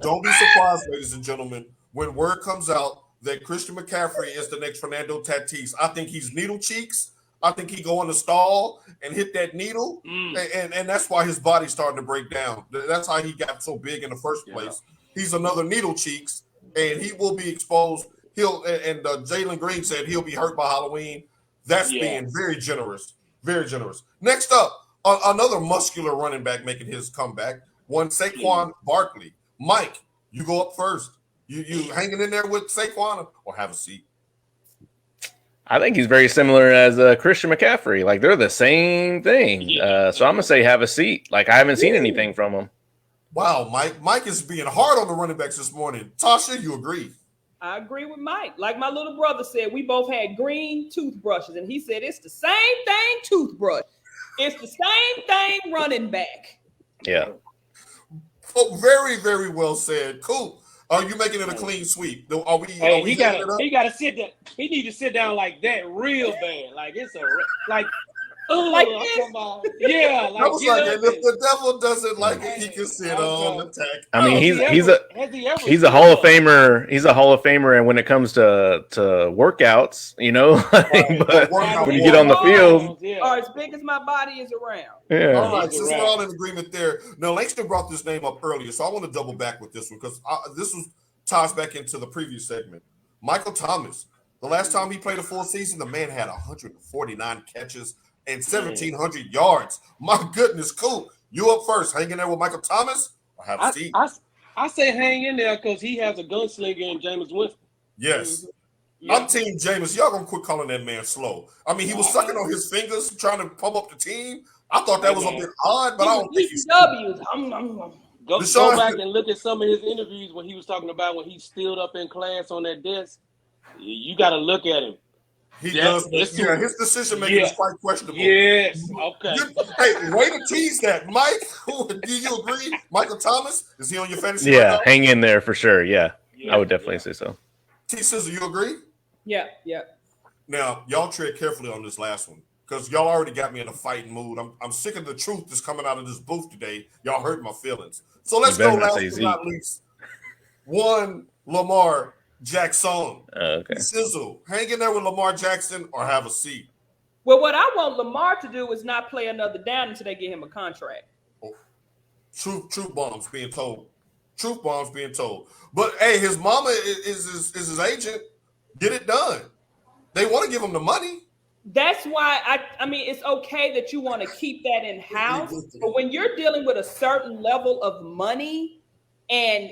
don't be surprised, ladies and gentlemen, when word comes out that Christian McCaffrey is the next Fernando Tatis. I think he's needle cheeks. I think he go in the stall and hit that needle, and that's why his body's starting to break down. That's how he got so big in the first place. He's another needle cheeks, and he will be exposed. Jalen Green said he'll be hurt by Halloween. That's being very generous, very generous. Next up, another muscular running back making his comeback. One Saquon Barkley. Mike, you go up first. You hanging in there with Saquon or have a seat? I think he's very similar as Christian McCaffrey. Like they're the same thing. So I'm gonna say have a seat. Like I haven't seen anything from him. Wow, Mike. Mike is being hard on the running backs this morning. Tasha, you agree? I agree with Mike. Like my little brother said, we both had green toothbrushes, and he said it's the same thing toothbrush. It's the same thing running back. Yeah. Oh, very, very well said. Cool. Are you making it a clean sweep? Are we? Hey, he gotta sit down. He need to sit down like that real bad. Like it's like this? Yeah, I was like, if the devil doesn't like it, he can sit on the tack. I mean, he's a Hall of Famer. He's a Hall of Famer, and when it comes to workouts, but when you get on the field, are as big as my body is around. Yeah. All right, since we're all in agreement there. Now, Langston brought this name up earlier, so I want to double back with this one because this ties back into the previous segment. Michael Thomas. The last time he played a full season, the man had 149 catches and 1,700 yards. My goodness, cool. You up first, hanging there with Michael Thomas or have a seat? I say hang in there because he has a gunslinger in Jameis Winston. Yes. Yeah. I'm Team Jameis. Y'all gonna quit calling that man slow. I mean, he was sucking on his fingers trying to pump up the team. I thought that was a bit odd, but I don't think he's W's. Go back and look at some of his interviews when he was talking about when he stood up in class on that desk. You got to look at him. He does. Yeah, his decision making is quite questionable. Yes. Okay. Hey, way to tease that, Mike. Do you agree? Michael Thomas, is he on your fantasy? Yeah, hang in there for sure. Yeah, I would definitely say so. T. Sizzle, you agree? Yeah. Now, y'all tread carefully on this last one because y'all already got me in a fighting mood. I'm sick of the truth that's coming out of this booth today. Y'all hurt my feelings. So let's go last but not least. One, Lamar Jackson. Okay. Sizzle, hang in there with Lamar Jackson or have a seat. Well, what I want Lamar to do is not play another down until they get him a contract. Oh, truth bombs being told. Truth bombs being told. But hey, his mama is his agent. Get it done. They want to give him the money. That's why I mean, it's okay that you want to keep that in house, but when you're dealing with a certain level of money and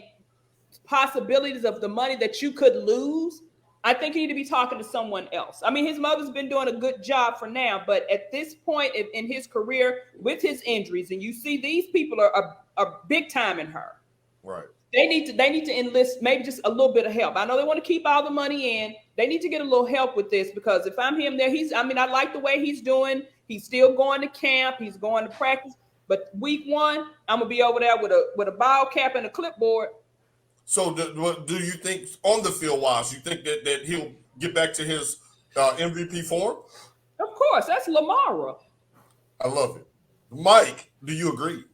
possibilities of the money that you could lose, I think you need to be talking to someone else. I mean, his mother's been doing a good job for now, but at this point in his career with his injuries, and you see these people are big time in her. Right. They need to enlist maybe just a little bit of help. I know they want to keep all the money in. They need to get a little help with this because if I'm him there, I like the way he's doing. He's still going to camp. He's going to practice. But week 1, I'm gonna be over there with a ball cap and a clipboard. So do you think on the field wise, you think that he'll get back to his MVP form? Of course, that's Lamar. I love it. Mike, do you agree?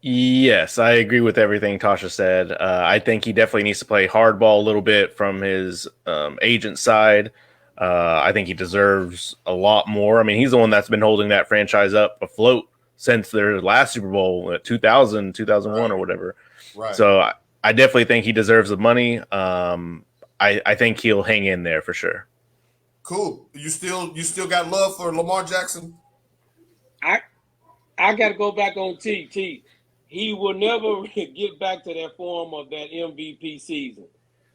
Yes, I agree with everything Tasha said. I think he definitely needs to play hardball a little bit from his agent side. I think he deserves a lot more. I mean, he's the one that's been holding that franchise up afloat since their last Super Bowl, 2000, 2001 right. or whatever. Right. So I definitely think he deserves the money. I think he'll hang in there for sure. Cool. You still got love for Lamar Jackson? I got to go back on T. He will never get back to that form of that MVP season.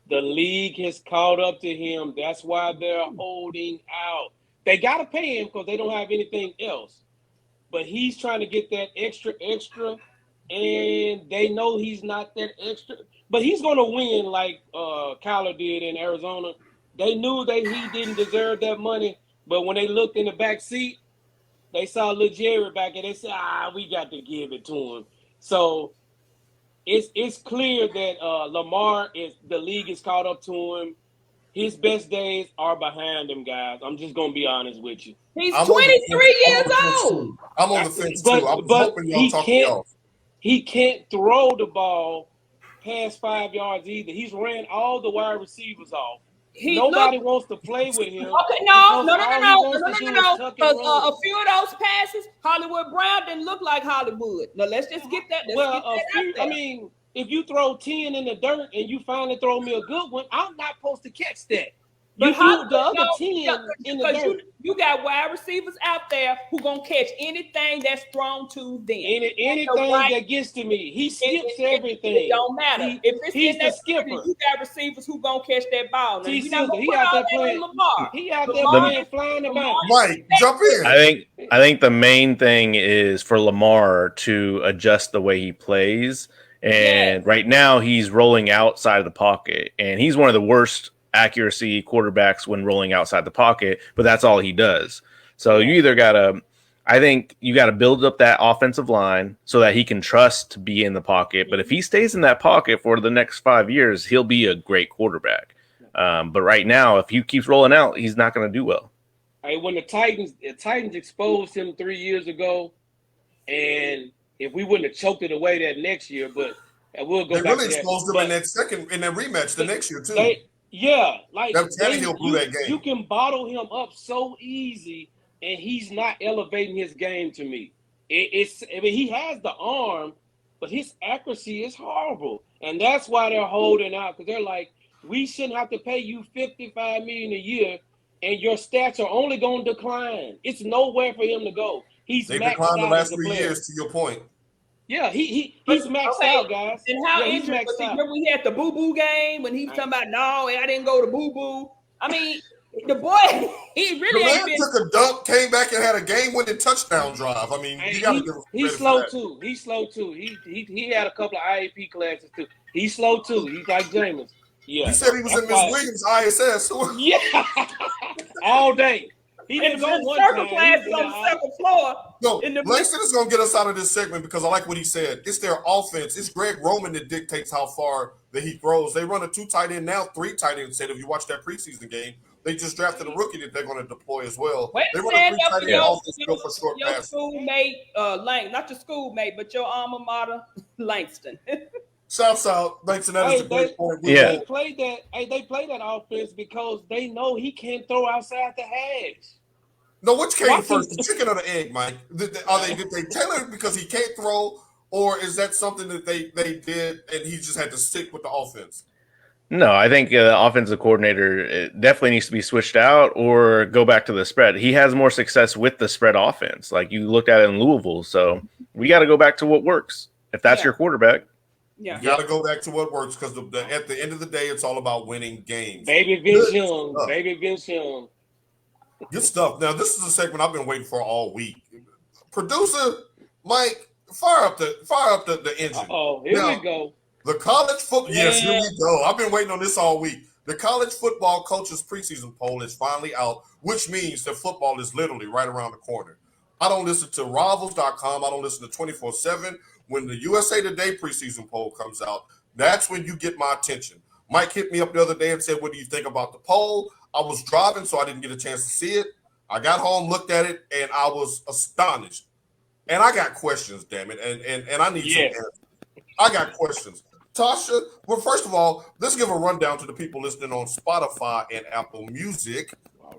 The league has caught up to him. That's why they're holding out. They got to pay him because they don't have anything else. But he's trying to get that extra, and they know he's not that extra. But he's going to win like Kyler did in Arizona. They knew that he didn't deserve that money, but when they looked in the back seat, they saw little Jerry back and they said, we got to give it to him. So it's clear that Lamar the league is caught up to him. His best days are behind him, guys. I'm just gonna be honest with you. He's 23 years old. I'm on the fence too. I was hoping y'all talk me off. He can't throw the ball past 5 yards either. He's ran all the wide receivers off. Nobody wants to play with him. Okay, no. Because a few of those passes, Hollywood Brown didn't look like Hollywood. No, let's just get that. I mean, if you throw 10 in the dirt and you finally throw me a good one, I'm not supposed to catch that. You threw the other 10 in the dirt. You got wide receivers out there who gonna catch anything that's thrown to them. Anything that gets to me, he skips everything. It don't matter. If he's the skipper. You got receivers who gonna catch that ball. Now, he out there playing Lamar. He out there playing flying about. Mike, jump in. I think the main thing is for Lamar to adjust the way he plays. And right now he's rolling outside of the pocket, and he's one of the worst accuracy quarterbacks when rolling outside the pocket, but that's all he does. So you either I think you got to build up that offensive line so that he can trust to be in the pocket. But if he stays in that pocket for the next 5 years, he'll be a great quarterback. But right now, if he keeps rolling out, he's not going to do well. Hey, when the Titans exposed him 3 years ago, and if we wouldn't have choked it away that next year, but we'll go back to that. They really exposed him in that rematch the next year too. You can bottle him up so easy, and he's not elevating his game to me. He has the arm, but his accuracy is horrible, and that's why they're holding out because they're like, we shouldn't have to pay you $55 million a year, and your stats are only going to decline. It's nowhere for him to go. They declined the last 3 years. To your point. Yeah, he's maxed out, guys. And how injured was he? Remember we had the boo-boo game when he was talking about, no, I didn't go to boo-boo. I mean, the boy, he really ain't been. Took a dump, came back and had a game-winning touchdown drive. I mean, he's slow too. He's slow too. He had a couple of IAP classes too. He's slow too. He's like Jameis. Yeah. You said he was in Miss Williams ISS. Yeah, all day. He didn't go one time. Classes on the second floor. No, Langston is going to get us out of this segment because I like what he said. It's their offense. It's Greg Roman that dictates how far that he throws. They run a 2 tight end now, 3 tight end set. If you watch that preseason game, they just drafted a rookie that they're going to deploy as well. Wait, They run stand a 3 up tight for end your, offense built for short your passes. schoolmate, not your schoolmate, but your alma mater, Langston. Shouts out, Langston. That is a great point. They played that. Hey, they play that offense because they know he can't throw outside the hash. No, which came first, the chicken or the egg, Mike? Did they tailor it because he can't throw, or is that something that they did and he just had to stick with the offense? No, I think the offensive coordinator definitely needs to be switched out or go back to the spread. He has more success with the spread offense, like you looked at it in Louisville. So we got to go back to what works. If that's your quarterback. Yeah, you got to go back to what works because at the end of the day, it's all about winning games. Baby Vince Young. Baby Vince Young. Good stuff. Now, this is a segment I've been waiting for all week. Producer Mike, fire up the engine. Oh, here we go. The college football. Yes, here we go. I've been waiting on this all week. The college football coaches preseason poll is finally out, which means that football is literally right around the corner. I don't listen to Rivals.com. I don't listen to 24/7. When the USA Today preseason poll comes out, that's when you get my attention. Mike hit me up the other day and said, "What do you think about the poll?" I was driving, so I didn't get a chance to see it. I got home, looked at it, and I was astonished. And I got questions, damn it, and I need some answers. I got questions. Tasha, well, first of all, let's give a rundown to the people listening on Spotify and Apple Music,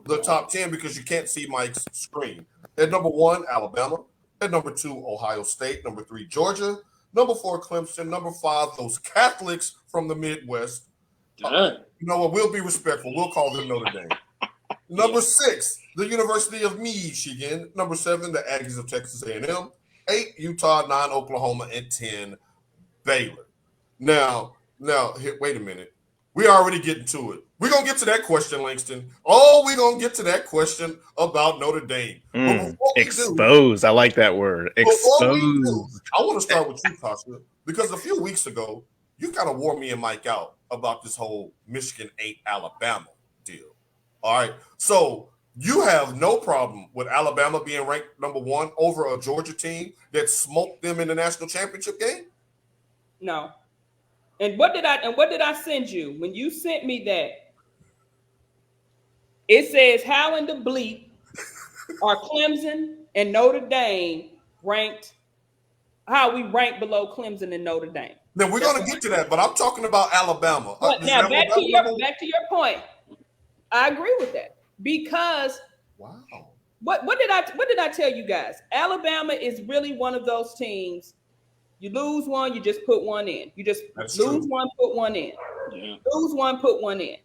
the top 10, because you can't see Mike's screen. At number 1, Alabama. At number 2, Ohio State. Number 3, Georgia. Number 4, Clemson. Number 5, those Catholics from the Midwest. You know what? We'll be respectful. We'll call them Notre Dame. Number 6, the University of Michigan. Number 7, the Aggies of Texas A&M. 8, Utah. 9, Oklahoma. And 10, Baylor. Now, wait a minute. We already getting to it. We're going to get to that question, Langston. We're going to get to that question about Notre Dame. Expose. I like that word. Expose. I want to start with you, Tasha, because a few weeks ago, you kind of wore me and Mike out about this whole Michigan 8 Alabama deal. All right. So you have no problem with Alabama being ranked number 1 over a Georgia team that smoked them in the national championship game? No. And what did I send you? When you sent me that, it says, how in the bleep are Clemson and Notre Dame ranked? How we rank below Clemson and Notre Dame? Now we're going to get to that, but I'm talking about Alabama. Now back to your point. I agree with that because what did I tell you guys? Alabama is really one of those teams. You lose one, you just put one in. You just lose one, put one in. Yeah. Lose one, put one in.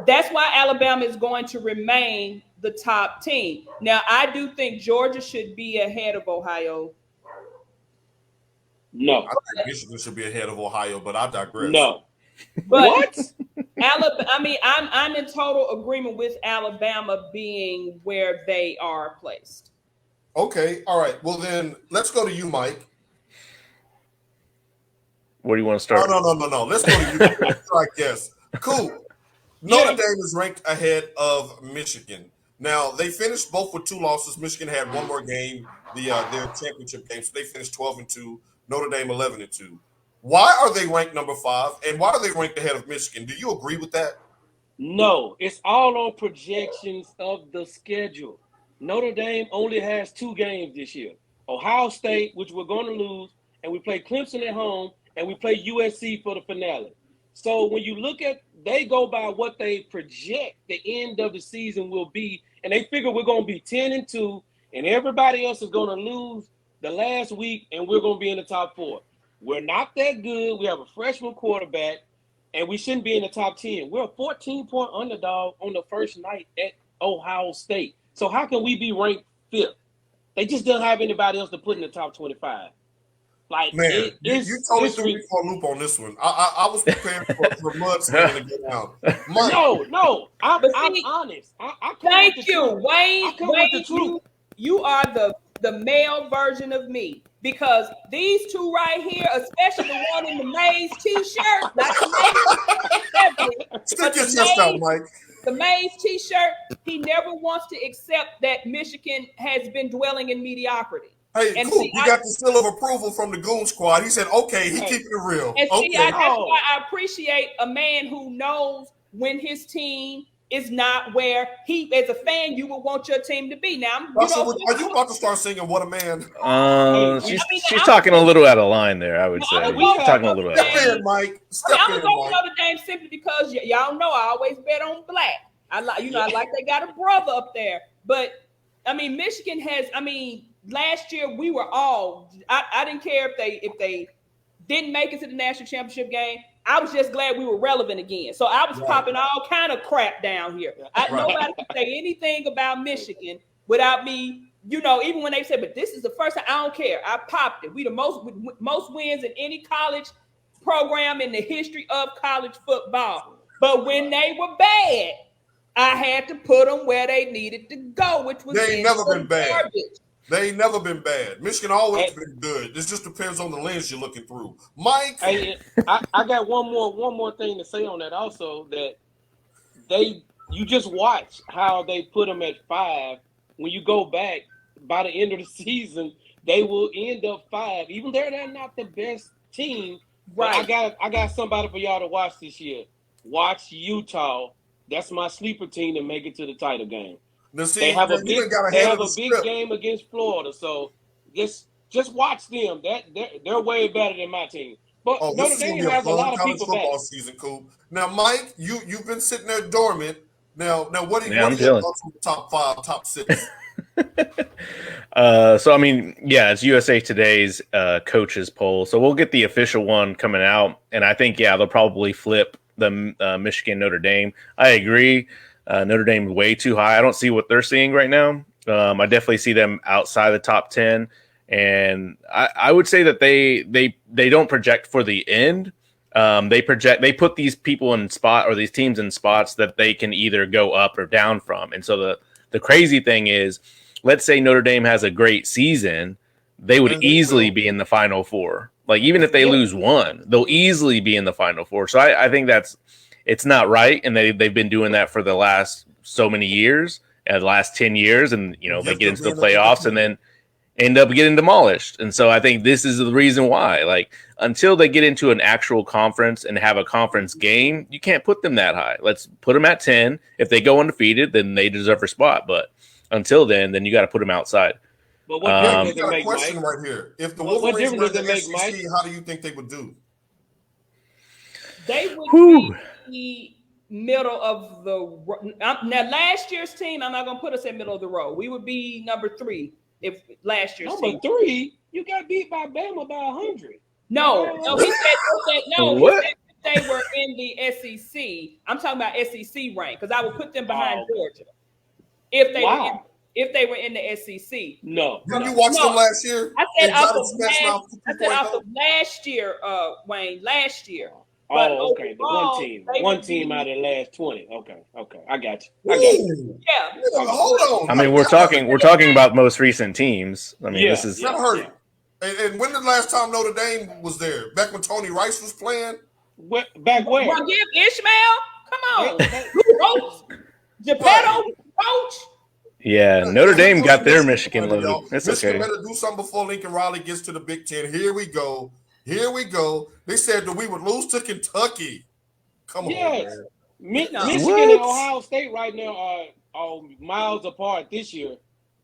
That's why Alabama is going to remain the top team. Now, I do think Georgia should be ahead of Ohio. No. I think Michigan should be ahead of Ohio, but I digress. No. But what? Alabama, I mean, I'm in total agreement with Alabama being where they are placed. Okay. All right. Well, then let's go to you, Mike. Where do you want to start? No. Let's go to you. I guess. Cool. Notre Dame is ranked ahead of Michigan. Now, they finished both with 2 losses. Michigan had one more game, their championship game. So they finished 12-2. Notre Dame 11-2. Why are they ranked number 5? And why are they ranked ahead of Michigan? Do you agree with that? No. It's all on projections of the schedule. Notre Dame only has 2 games this year. Ohio State, which we're going to lose, and we play Clemson at home, and we play USC for the finale. So when you look at, they go by what they project the end of the season will be, and they figure we're going to be 10-2, and everybody else is going to lose the last week, and we're going to be in the top 4. We're not that good. We have a freshman quarterback, and we shouldn't be in the top 10. We're a 14-point underdog on the first night at Ohio State. So how can we be ranked 5th? They just don't have anybody else to put in the top 25. Like, man, you totally threw me for a loop on this one. I was prepared for months to get down. No, I'm honest. Thank you, Wayne. You are the male version of me because these 2 right here, especially the one in the Mays t-shirt, not the Mays. Stick your chest out, Mike. The Mays t-shirt, he never wants to accept that Michigan has been dwelling in mediocrity. Hey, And cool. see, You got the seal of approval from the Goon Squad. He said, "Okay, he keeping it real." And see, Okay. that's why I appreciate a man who knows when his team is not where he, as a fan, you would want your team to be. Now, Are you about to start singing "What a Man"? She's talking a little out of line there. I would say We're talking a little out of Step line. in, Mike. Step I'm in, gonna go Mike. Notre Dame simply because y'all know I always bet on black. I like they got a brother up there. But I mean, Michigan has. I mean, last year we were all. I didn't care if they didn't make it to the national championship game. I was just glad we were relevant again. So I was popping all kind of crap down here. Nobody can say anything about Michigan without me. Even when they said, "But this is the first time," I don't care. I popped it. We the most wins in any college program in the history of college football. But when they were bad, I had to put them where they needed to go, which was They ain't never been bad. garbage. They ain't never been bad. Michigan always been good. This just depends on the lens you're looking through. Mike, I got one more thing to say on that. Also, that you just watch how they put them at 5. When you go back by the end of the season, they will end up 5. Even though they're not the best team, right? I got somebody for y'all to watch this year. Watch Utah. That's my sleeper team to make it to the title game. Now, see, they have a big script. game against Florida, so just watch them. They're way better than my team. But Notre Dame has a lot of people football back. Season, cool. Now, Mike, you've been sitting there dormant. Now, what are your thoughts on the top 5, top 6? So I mean, yeah, it's USA Today's coaches poll. So we'll get the official one coming out, and I think they'll probably flip the Michigan Notre Dame. I agree. Notre Dame is way too high. I don't see what they're seeing right now. I definitely see them outside the top 10, and I would say that they don't project for the end. They put these people in these teams in spots that they can either go up or down from. And so the crazy thing is, let's say Notre Dame has a great season, they would easily be in the Final Four. Like, even if they lose one, they'll easily be in the Final Four. So I think it's not right, and they've been doing that for the last so many years, the last 10 years, and they get into the playoffs and then end up getting demolished. And so I think this is the reason why. Like, until they get into an actual conference and have a conference game, you can't put them that high. Let's put them at 10. If they go undefeated, then they deserve a spot. But until then you got to put them outside. But what difference does it make, question Mike? Right here. If the Wolverines were in the SEC, Mike? How do you think they would do? They would be middle of the now. Last year's team, I'm not going to put us in middle of the road. We would be number 3 if last year's team. Number 3, you got beat by Bama by 100. No, he said no. What? He said they were in the SEC. I'm talking about SEC rank because I would put them behind Georgia if they were in the SEC. No. Did you watch them last year? I said off of last year, Wayne. Last year. But okay. The one team out of the last 20. Okay. I got you. Yeah. Hold on. I mean, we're talking about most recent teams. I mean, this is never heard it. And when the last time Notre Dame was there? Back when Tony Rice was playing? Back where? Well, give Ishmael? Come on. Coach? Geppetto? Coach? Yeah, Notre Dame got their Michigan loaded. It's Michigan okay. better do something before Lincoln Riley gets to the Big Ten. Here we go. They said that we would lose to Kentucky. Come on, man. Michigan and Ohio State right now are miles apart this year.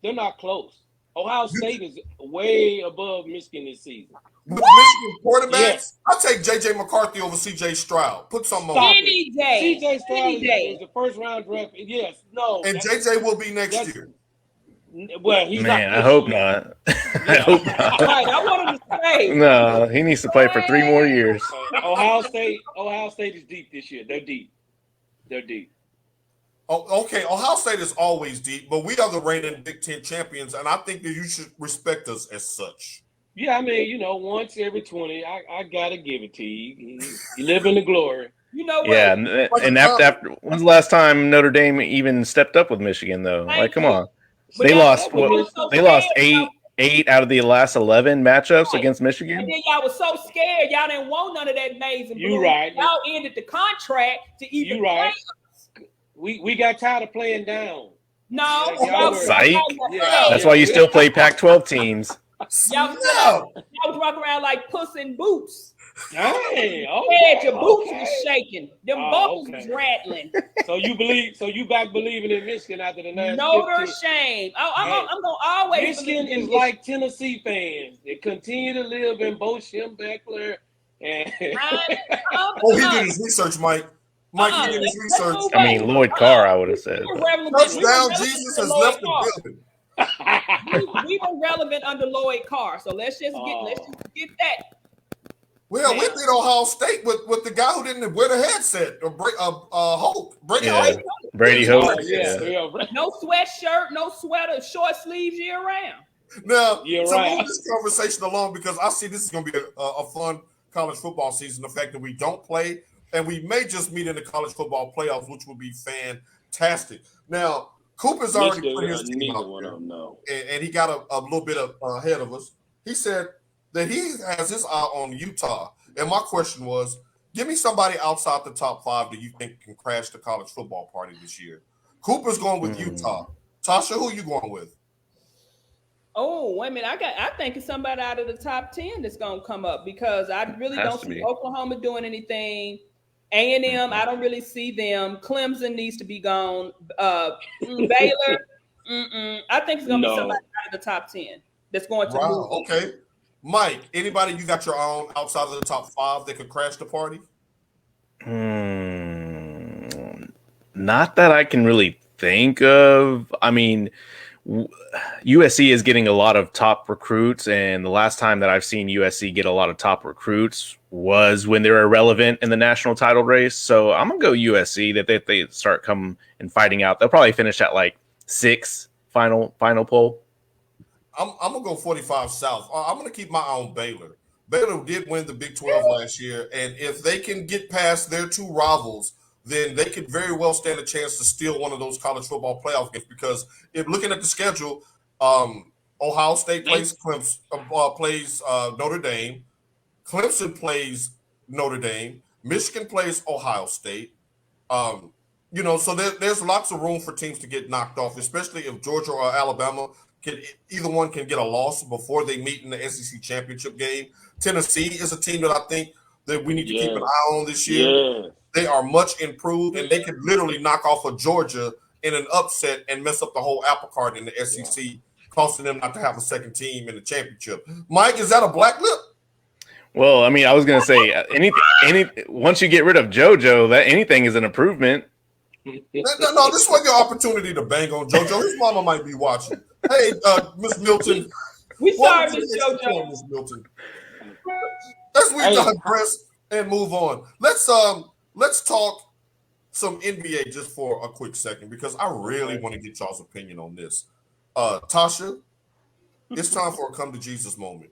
They're not close. Ohio State is way above Michigan this season. With Michigan quarterbacks, I'll take J.J. McCarthy over C.J. Stroud. Put something on it. Any day. C.J. Stroud is the first-round draft. Yes, no. And J.J. will be next year. Well, he's not. I hope not. I hope not. Right, I wanted to say. No, he needs to play for 3 more years. Ohio State is deep this year. They're deep. Oh, okay. Ohio State is always deep, but we are the reigning Big Ten champions, and I think that you should respect us as such. Yeah, I mean, once every 20, I gotta give it to you. You live in the glory. You know what? Yeah, and after when's the last time Notre Dame even stepped up with Michigan though? Like, come on. They lost They lost 8 out of the last 11 matchups against Michigan. And then y'all was so scared, y'all didn't want none of that maize and blue. You right. Y'all ended the contract to even you right. We got tired of playing down. No. Psych. That's why you still play Pac-12 teams. Y'all was walking around like Puss in Boots. Dang, Your boots was shaking. Them buckles was rattling. So you back believing in Michigan after the last Notre 15? Shame. I'm gonna always Michigan believe in is like Tennessee fans. They continue to live in Bo Schembechler. And he did his research, Mike. He did his research. I mean, Lloyd Carr, I would have said. Touchdown, Jesus has left the building. We were relevant under Lloyd Carr, so let's just get that. Well, we beat Ohio State with the guy who didn't wear the headset or Hope. Brady Hope. Brady Hope. No sweatshirt, no sweater, short sleeves year round. Now, move this conversation along because I see this is going to be a fun college football season. The fact that we don't play and we may just meet in the college football playoffs, which would be fantastic. Now, Cooper's already put his team out there, and he got a little bit ahead of us. He said that he has his eye on Utah. And my question was, give me somebody outside the top 5 that you think can crash the college football party this year. Cooper's going with Utah. Tasha, who are you going with? Oh, wait a minute. I think it's somebody out of the top 10 that's going to come up because I really don't see Oklahoma doing anything. A&M, I don't really see them. Clemson needs to be gone. Baylor, I think it's going to be somebody out of the top 10 that's going to move. Okay. Mike, anybody you got your own outside of the top 5 that could crash the party? Not that I can really think of. I mean, USC is getting a lot of top recruits, and the last time that I've seen USC get a lot of top recruits was when they were irrelevant in the national title race. So I'm gonna go USC that they start coming and fighting out. They'll probably finish at like 6 final poll. I'm gonna go 45 South. I'm gonna keep my own Baylor. Baylor did win the Big 12 last year, and if they can get past their 2 rivals, then they could very well stand a chance to steal one of those college football playoff games. Because if looking at the schedule, Ohio State plays Notre Dame, Clemson plays Notre Dame, Michigan plays Ohio State. So there's lots of room for teams to get knocked off, especially if Georgia or Alabama either one can get a loss before they meet in the SEC championship game. Tennessee is a team that I think that we need to keep an eye on this year. Yeah. They are much improved, and they could literally knock off of Georgia in an upset and mess up the whole apple cart in the SEC, costing them not to have a second team in the championship. Mike, is that a black lip? Well, I mean, I was going to say anything. Once you get rid of JoJo, that anything is an improvement. No, this was your opportunity to bang on JoJo. His mama might be watching. Hey, Miss Milton. We sorry, Miss JoJo. Miss Milton. Let's digress and move on. Let's talk some NBA just for a quick second because I really want to get y'all's opinion on this. Tasha, it's time for a come to Jesus moment.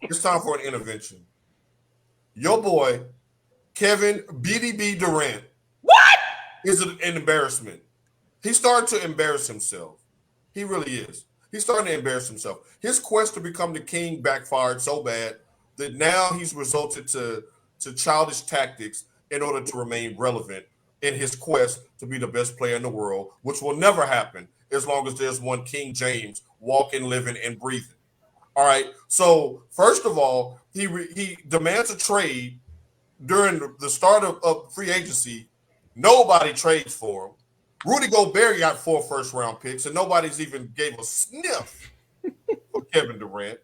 It's time for an intervention. Your boy, Kevin BDB Durant, is an embarrassment. He's starting to embarrass himself. He really is. He's starting to embarrass himself. His quest to become the king backfired so bad that now he's resulted to childish tactics in order to remain relevant in his quest to be the best player in the world, which will never happen as long as there's one King James walking, living, and breathing. All right. So first of all, he demands a trade during the start of free agency. Nobody trades for him. Rudy Gobert got 4 first-round picks, and nobody's even gave a sniff for Kevin Durant.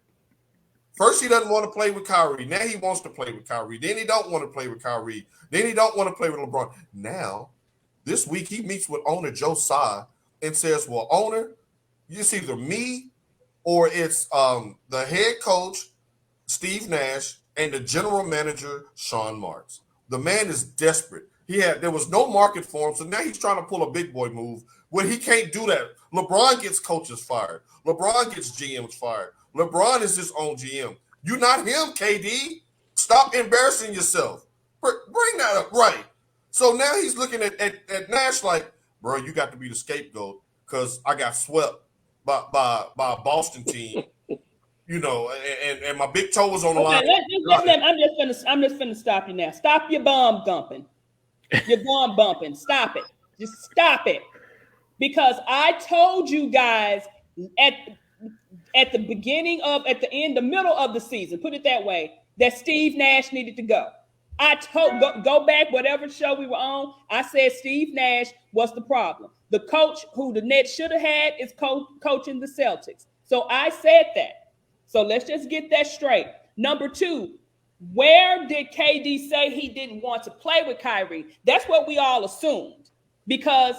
First, he doesn't want to play with Kyrie. Now he wants to play with Kyrie. Then he don't want to play with Kyrie. Then he don't want to play with LeBron. Now, this week, he meets with owner Joe Tsai and says, well, owner, it's either me or it's the head coach, Steve Nash, and the general manager, Sean Marks. The man is desperate. There was no market for him, so now he's trying to pull a big boy move when he can't do that. LeBron gets coaches fired. LeBron gets GMs fired. LeBron is his own GM. You're not him, KD. Stop embarrassing yourself. Bring that up right. So now he's looking at Nash like, bro, you got to be the scapegoat because I got swept by a Boston team, and my big toe was on the line. I'm just finna stop you now. Stop your bomb dumping. You're going bumping. Stop it. Just stop it. Because I told you guys at the middle of the season, put it that way, that Steve Nash needed to go. I told go back, whatever show we were on, I said Steve Nash was the problem. The coach who the Nets should have had is coaching the Celtics. So I said that. So let's just get that straight. Number 2, where did KD say he didn't want to play with Kyrie? That's what we all assumed. Because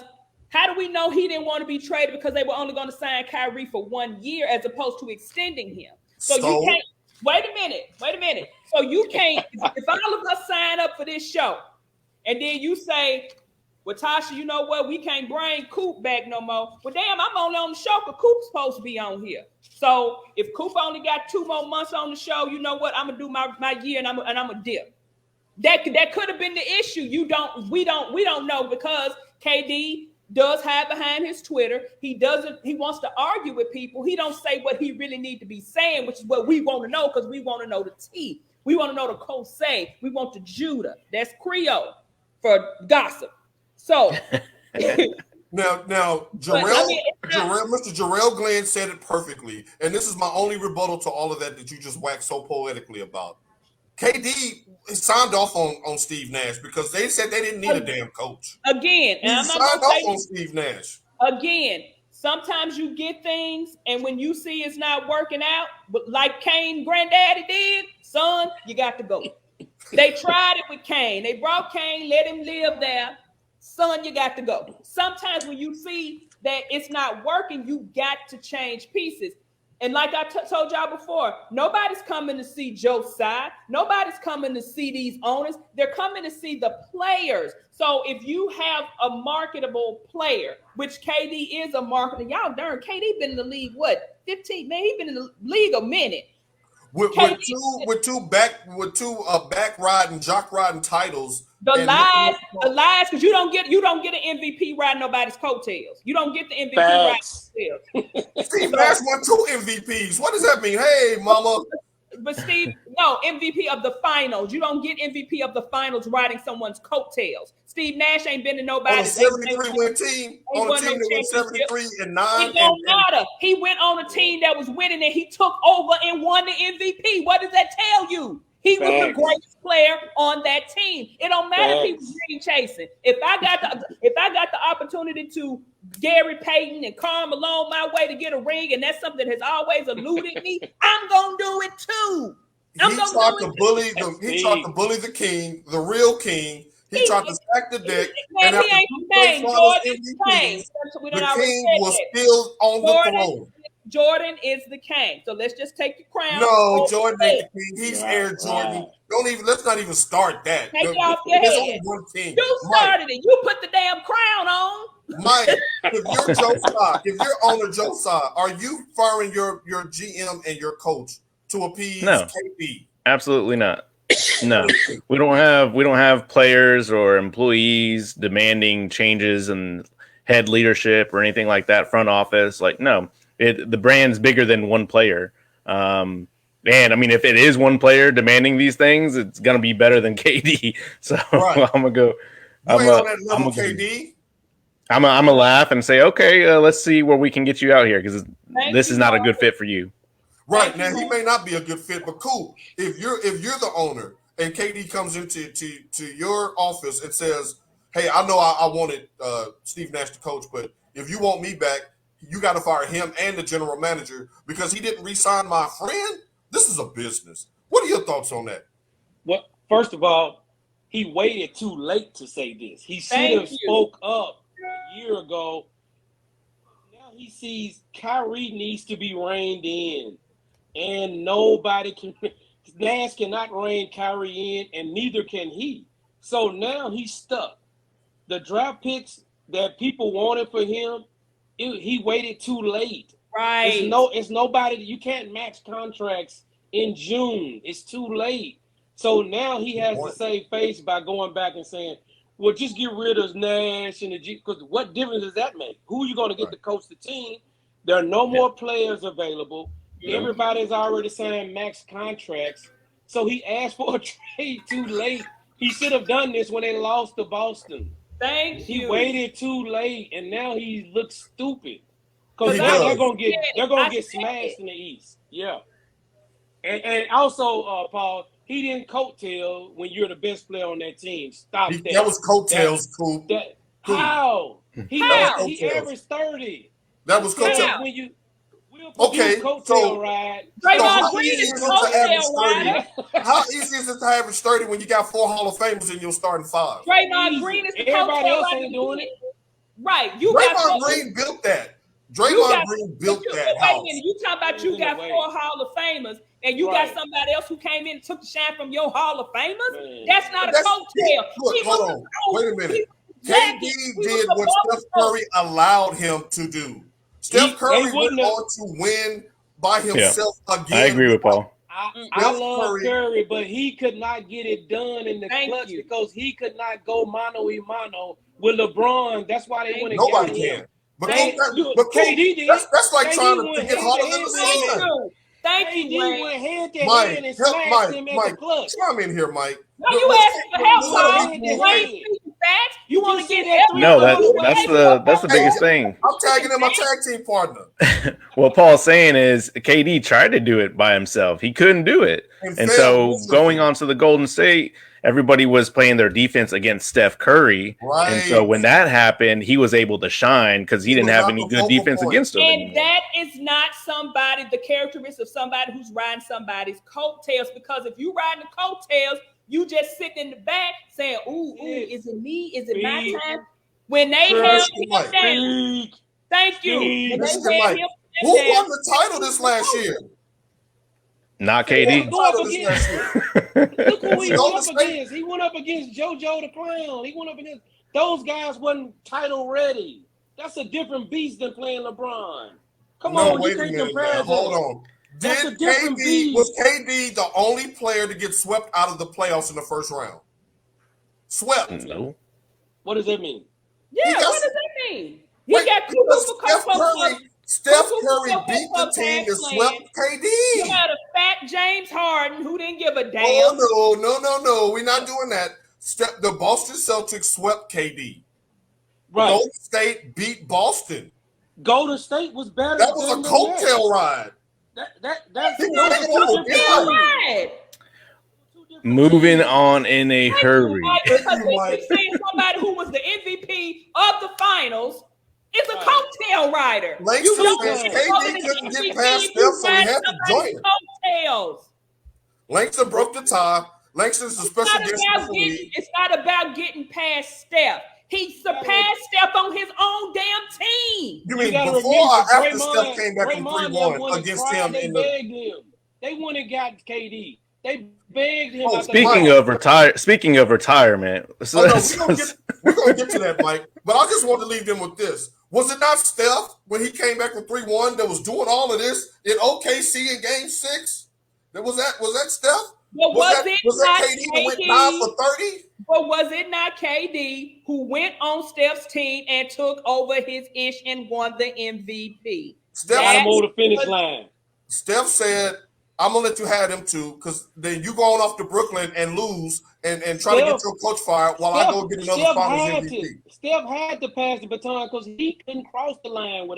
how do we know he didn't want to be traded? Because they were only going to sign Kyrie for 1 year as opposed to extending him. So you can't. Wait a minute. So you can't, if all of us sign up for this show, and then you say, well, Tasha, you know what? We can't bring Coop back no more. Well, damn, I'm only on the show because Coop's supposed to be on here. So if Coop only got 2 more months on the show, you know what? I'm gonna do my year and I'm a dip. That could have been the issue. We don't know, because KD does hide behind his Twitter. He wants to argue with people. He don't say what he really need to be saying, which is what we want to know, because we want to know the tea. We want to know the Kosei. We want the Judah. That's Creole for gossip. So now, Mr. Jarrell Glenn said it perfectly, and this is my only rebuttal to all of that you just waxed so poetically about. KD signed off on Steve Nash because they said they didn't need a damn coach. Again, and he signed off on Steve Nash. Again, sometimes you get things, and when you see it's not working out, but like Kane granddaddy did, son, you got to go. They tried it with Kane. They brought Kane, let him live there. Son, you got to go. Sometimes when you see that it's not working, you got to change pieces. And like I told y'all before, nobody's coming to see Joe's side. Nobody's coming to see these owners. They're coming to see the players. So if you have a marketable player, which KD is a marketer, y'all darn, KD been in the league, 15? Man, he been in the league a minute. With two back riding, jock riding titles. The lies, because you don't get an MVP riding nobody's coattails. You don't get the MVP riding coattails. Steve Nash won 2 MVPs. What does that mean? Hey, mama. But Steve, no, MVP of the finals. You don't get MVP of the finals riding someone's coattails. Steve Nash ain't been to nobody's. On a 73-win team. On a team that went 73 and 9. It don't matter. He went on a team that was winning and he took over and won the MVP. What does that tell you? He was the greatest player on that team. It don't matter if he was dream chasing. If I got the opportunity to Gary Payton and Karl Malone my way to get a ring, and that's something that has always eluded me, I'm gonna do it too. He tried to bully the king, the real king. He tried to stack the deck. Man, and he ain't the king. Jordan is the king. The king was still on the throne. Jordan is the king. So let's just take the crown. No, Jordan ain't the king. He's Air Jordan. Let's not even start that. Take it off your head. One king. You started it. You put the damn crown on. Mike, if you're Joe Tsai, if you're owner Joe Tsai, are you firing your GM and your coach to appease KD? Absolutely not. No, we don't have players or employees demanding changes in head leadership or anything like that. Front office, no. The brand's bigger than one player. And I mean, if it is one player demanding these things, it's gonna be better than KD. So I'm gonna go. I'm gonna laugh and say, okay, let's see where we can get you out here, because this is not a good fit for you. Right now, he may not be a good fit, but cool. If you're the owner and KD comes into your office and says, "Hey, I know I wanted Steve Nash to coach, but if you want me back, you got to fire him and the general manager because he didn't re-sign my friend." This is a business. What are your thoughts on that? Well, first of all, he waited too late to say this. He should have spoke up a year ago. Now he sees Kyrie needs to be reined in, and nobody can. Nash cannot rein Kyrie in, and neither can he. So now he's stuck. The draft picks that people wanted for him, he waited too late. Right. It's nobody. You can't match contracts in June. It's too late. So now he has to save face by going back and saying, well, just get rid of Nash and the G. Because what difference does that make? Who are you going to get to coach the team? There are no more players available. Everybody's already signed max contracts. So he asked for a trade too late. He should have done this when they lost to Boston. Thank you. He waited too late, and now he looks stupid. Because He they're does. gonna get smashed in the East. Yeah. And also, Paul, he didn't coattail when you're the best player on that team. Stop that. That was coattails, Coop. How? He averaged 30. That was coattails. When you Okay, coattail ride. Draymond Green is coattail rider. How easy is it to average 30 when you got 4 Hall of Famers in your starting 5? Draymond Green is the Everybody coattail else rider. ain't doing it. Right. Draymond Green built that. Draymond Green built that house. You talking about you got 4 Hall of Famers and you got somebody else who came in and took the shine from your Hall of Famers? Man. That's not a coattail. Look, hold on. Wait a minute. KD did what Steph Curry allowed him to do. Steph Curry went on to win by himself again. I agree with Paul. I love Curry, but he could not get it done in the clutch because he could not go mano-a-mano with LeBron. That's why they wouldn't get him. But KD did. That's like trying to get harder than the sun. Thank you, KD went head to head and smashed him at the clutch. Chime in here, Mike. No, you asking for help, Paul. You want to get that? No, that's the biggest thing. I'm tagging in my tag team partner. What Paul's saying is KD tried to do it by himself. He couldn't do it. And so going on to the Golden State, everybody was playing their defense against Steph Curry. Right. And so when that happened, he was able to shine because he didn't have any good defense against him. And that is not the characteristic of somebody who's riding somebody's coattails, because if you riding the coattails, you just sitting in the back saying, ooh, is it me? Is it my time? When they held him down. Thank you. Who won the title this last year? Not KD. Look who he went up against. He went up against JoJo the Clown. He went up against those guys. Wasn't title ready. That's a different beast than playing LeBron. Come on, wait a minute. Hold on. Was KD the only player to get swept out of the playoffs in the first round? Swept. No. What does that mean? Yeah, what does that mean? Steph Curry beat the team and swept KD. You had a fat James Harden who didn't give a damn. Oh, no. We're not doing that. The Boston Celtics swept KD. Right. Golden State beat Boston. Golden State was better. That was a coattail ride. That's moving on in a hurry. Because we're saying somebody who was the MVP of the finals is a coattail rider. KD couldn't get past Steph, so he had to join it. Coattails. Langston broke the tie. Langston's a special guest. It's not about getting past Steph. He surpassed Steph on his own damn team. You mean before or after Steph came back from 3-1 against him? They went and got KD. They begged him. Speaking of retirement, we're gonna get to that, Mike. But I just want to leave them with this. Was it not Steph when he came back from 3-1 that was doing all of this in OKC in Game 6? Was that Steph? Was that KD who went 9 for 30? But was it not KD who went on Steph's team and took over his ish and won the MVP? I'm on the finish line. Steph said, I'm going to let you have them too, because then you going off to Brooklyn and lose and try to get your coach fired while I go get another Finals MVP. Steph had to pass the baton because he couldn't cross the line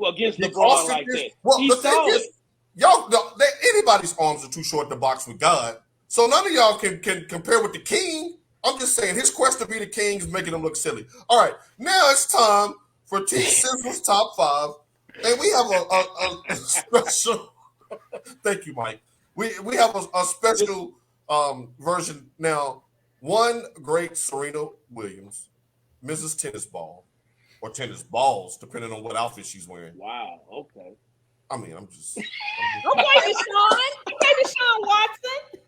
against LeBron like that. Well, the thing is, anybody's arms are too short to box with God. So none of y'all can compare with the king. I'm just saying his quest to be the king is making him look silly. All right, now it's time for T Sizzle's Top 5. And we have a special thank you, Mike. We have a special version now. One great Serena Williams, Mrs. Tennis Ball, or tennis balls, depending on what outfit she's wearing. Wow, okay. I mean, I'm just okay, Deshaun Watson.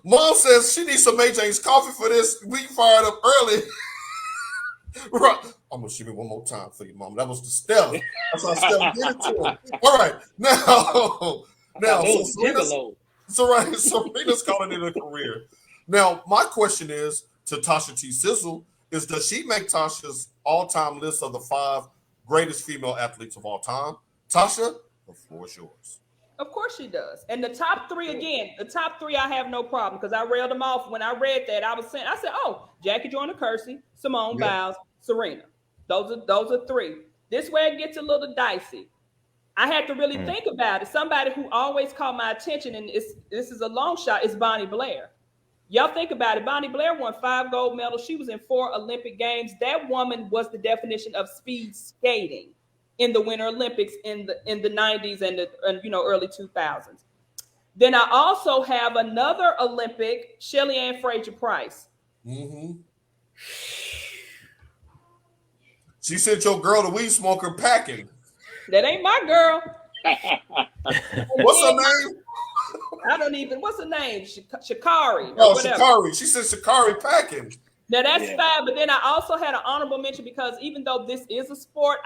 Mom says she needs some Mayjane's coffee for this. We fired up early. Right. I'm gonna shoot it one more time for you, Mom. That was the Steph. That's how Steph did it to him. All right, Serena's calling it a career. Now, my question is to Tasha T. Sizzle: does she make Tasha's all-time list of the 5 greatest female athletes of all time? Tasha, the floor is yours. Of course she does. And the top 3, I have no problem because I read them off. When I read that, I said, oh, Jackie Joyner Kersee, Simone Biles, Serena. Those are three. This way it gets a little dicey. I had to really think about it. Somebody who always caught my attention, and this is a long shot, is Bonnie Blair. Y'all think about it. Bonnie Blair won 5 gold medals. She was in 4 Olympic Games. That woman was the definition of speed skating in the Winter Olympics in the 90s and early 2000s. Then I also have another Olympic, Shelly Ann Fraser-Price. Mm-hmm. She sent your girl the weed smoker packing. That ain't my girl. What's her name? I don't even. What's her name? Shikari. Oh, Shikari. She said Shikari packing. Now that's fine, but then I also had an honorable mention because even though this is a sport,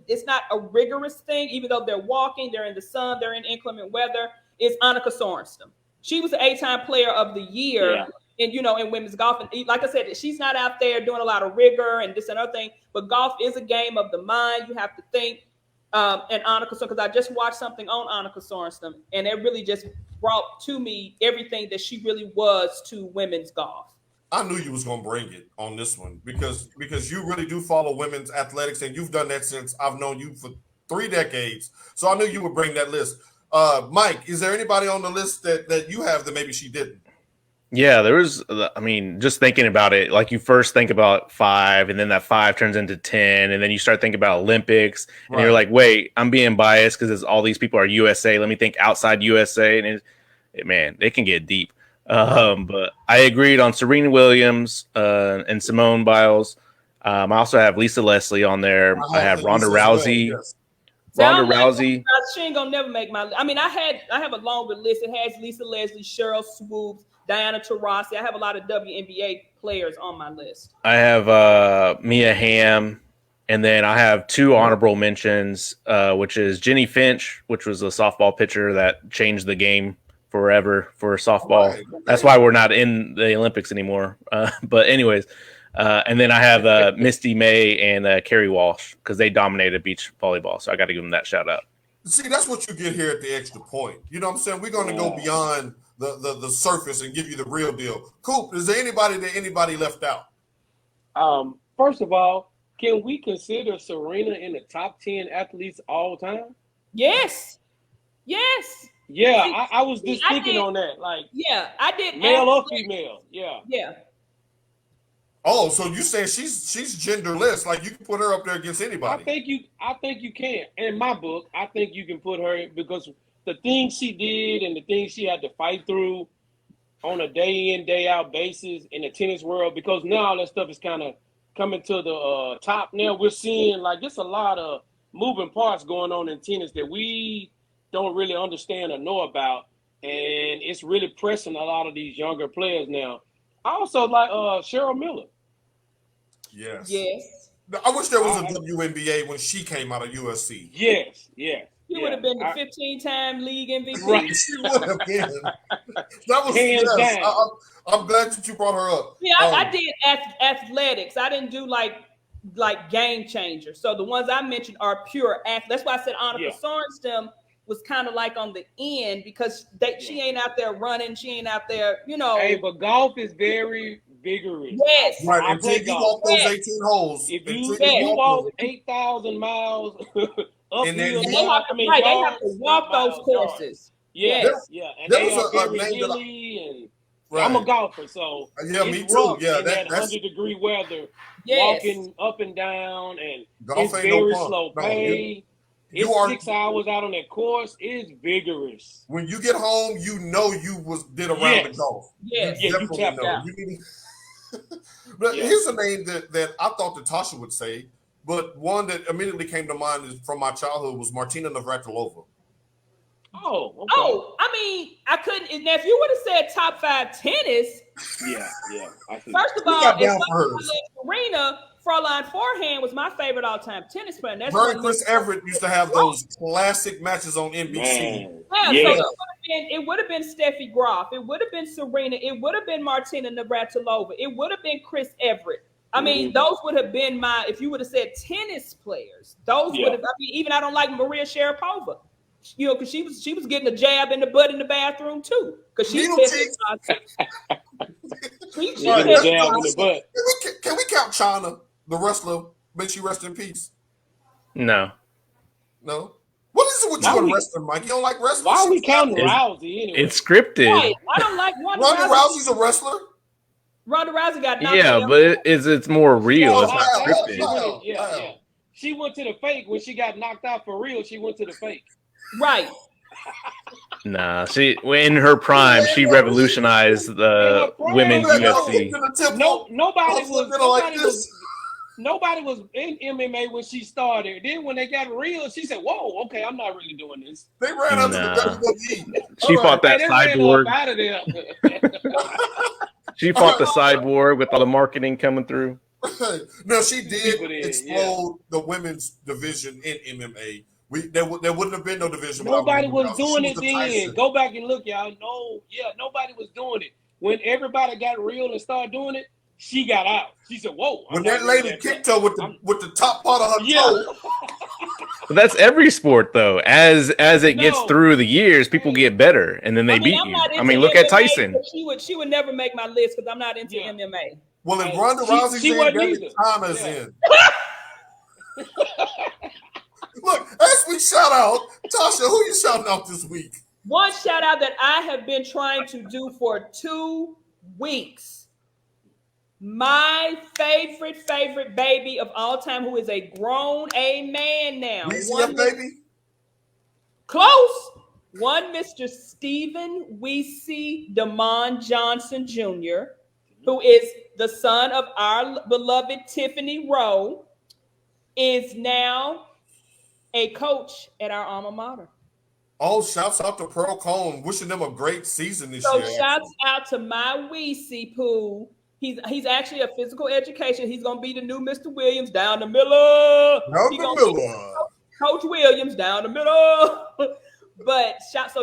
it's not a rigorous thing. Even though they're walking, they're in the sun, they're in inclement weather. It's Annika Sorenstam. She was the 8-time player of the year in women's golf. And like I said, she's not out there doing a lot of rigor and this and other thing. But golf is a game of the mind. You have to think. And Annika, because I just watched something on Annika Sorenstam, and it really just brought to me everything that she really was to women's golf. I knew you was gonna bring it on this one because you really do follow women's athletics, and you've done that since I've known you for 3 decades. So I knew you would bring that list. Mike, is there anybody on the list that you have that maybe she didn't? Yeah, there was, just thinking about it, like you first think about 5 and then that 5 turns into 10 and then you start thinking about Olympics and you're like, wait, I'm being biased because all these people are USA. Let me think outside USA. And man, they can get deep. But I agreed on Serena Williams and Simone Biles. I also have Lisa Leslie on there. I have Ronda Rousey. Yes. Ronda Rousey. She ain't gonna never make my. I mean, I have a longer list. It has Lisa Leslie, Cheryl Swoops, Diana Taurasi. I have a lot of WNBA players on my list. I have Mia Hamm, and then I have 2 honorable mentions, which is Jenny Finch, which was a softball pitcher that changed the game forever for softball. Right. That's why we're not in the Olympics anymore. But anyways, and then I have Misty May and Carrie Walsh because they dominated beach volleyball. So I got to give them that shout out. See, that's what you get here at the extra point. You know what I'm saying? We're going to go beyond the surface and give you the real deal. Coop, is there anybody left out? First of all, can we consider Serena in the top 10 athletes all time? Yes. Yeah, I was just thinking on that. Like, yeah, I did. Male or female? Yeah. Oh, so you saying she's genderless? Like you can put her up there against anybody? I think you can. In my book, I think you can put her because the things she did and the things she had to fight through on a day in, day out basis in the tennis world, because now all that stuff is kind of coming to the top. Now we're seeing like there's a lot of moving parts going on in tennis that we don't really understand or know about, and it's really pressing a lot of these younger players now. I also like Cheryl Miller. Yes. Yes. I wish there was a WNBA when she came out of USC. Yes. She would have been the 15-time league MVP. Right, she would have been. That was yes. I'm glad that you brought her up. Yeah, I did athletics. I didn't do like game changer. So the ones I mentioned are pure athletes. That's why I said Annika Sorenstam was kind of like on the end because she ain't out there running. She ain't out there, Hey, but golf is very vigorous. Yes. Right. Until you walk those 18 holes. If you walk 8,000 miles uphill, and they have to walk those courses. Yes. And there they was are a very name hilly I'm a golfer, so me too. Yeah, that's 100-degree weather, walking up and down, and golf it's ain't very no slow pace. It's 6 hours out on that course. It's vigorous. When you get home, you did a round of golf. Yes. You tapped out. But here's a name that I thought that Tasha would say, but one that immediately came to mind from my childhood was Martina Navratilova. Oh, okay. Oh, I mean, I couldn't. Now, if you would have said top 5 tennis, First of all, Serena Fräulein Forehand was my favorite all-time tennis player. Her and Chris Everett used to have those classic matches on NBC. So it would have been Steffi Graf. It would have been Serena. It would have been Martina Navratilova. It would have been Chris Everett. I mean, those would have been if you would have said tennis players, those would have, even I don't like Maria Sharapova. Because she was getting a jab in the butt in the bathroom too. Because she jab in the butt. Can we count China? the wrestler, may she rest in peace? No. No. What is it with you and wrestling, Mike? You don't like wrestling? Why are we counting Rousey anyway? It's scripted. Right. I don't like Ronda Rousey's a wrestler? Ronda Rousey got knocked Yeah, out. but it's more real. It's not Wow. scripted. Yeah. She went to the fake when she got knocked out for real. She went to the fake. Right. Nah, in her prime, she revolutionized the women's UFC. Nobody was in MMA when she started. Then when they got real, she said, "Whoa, okay, I'm not really doing this." They ran out to the WWE. She fought that cyborg. Out of there. She fought the cyborg with all the marketing coming through. No, she did explode the women's division in MMA. There wouldn't have been no division. Nobody was doing it then. Go back and look, y'all. Nobody was doing it. When everybody got real and started doing it, she got out. She said, "Whoa!" When that lady kicked her with the top part of her toe. But that's every sport, though. As it gets through the years, people get better, and then they beat you. I mean, look at Tyson. She would never make my list because I'm not into MMA. Well, if Ronda Rousey's in, that time is in. Look, as we shout out, Tasha, who you shouting out this week? One shout out that I have been trying to do for 2 weeks. My favorite baby of all time, who is a grown man now. Weezy baby? Close. One, Mr. Stephen Weesey Damon Johnson Jr., who is the son of our beloved Tiffany Rowe, is now a coach at our alma mater. Oh, shouts out to Pearl Cone. Wishing them a great season this year. So shouts out to my Weesey Pooh. He's actually a physical education. He's going to be the new Mr. Williams down the middle. Coach Williams down the middle. But shouts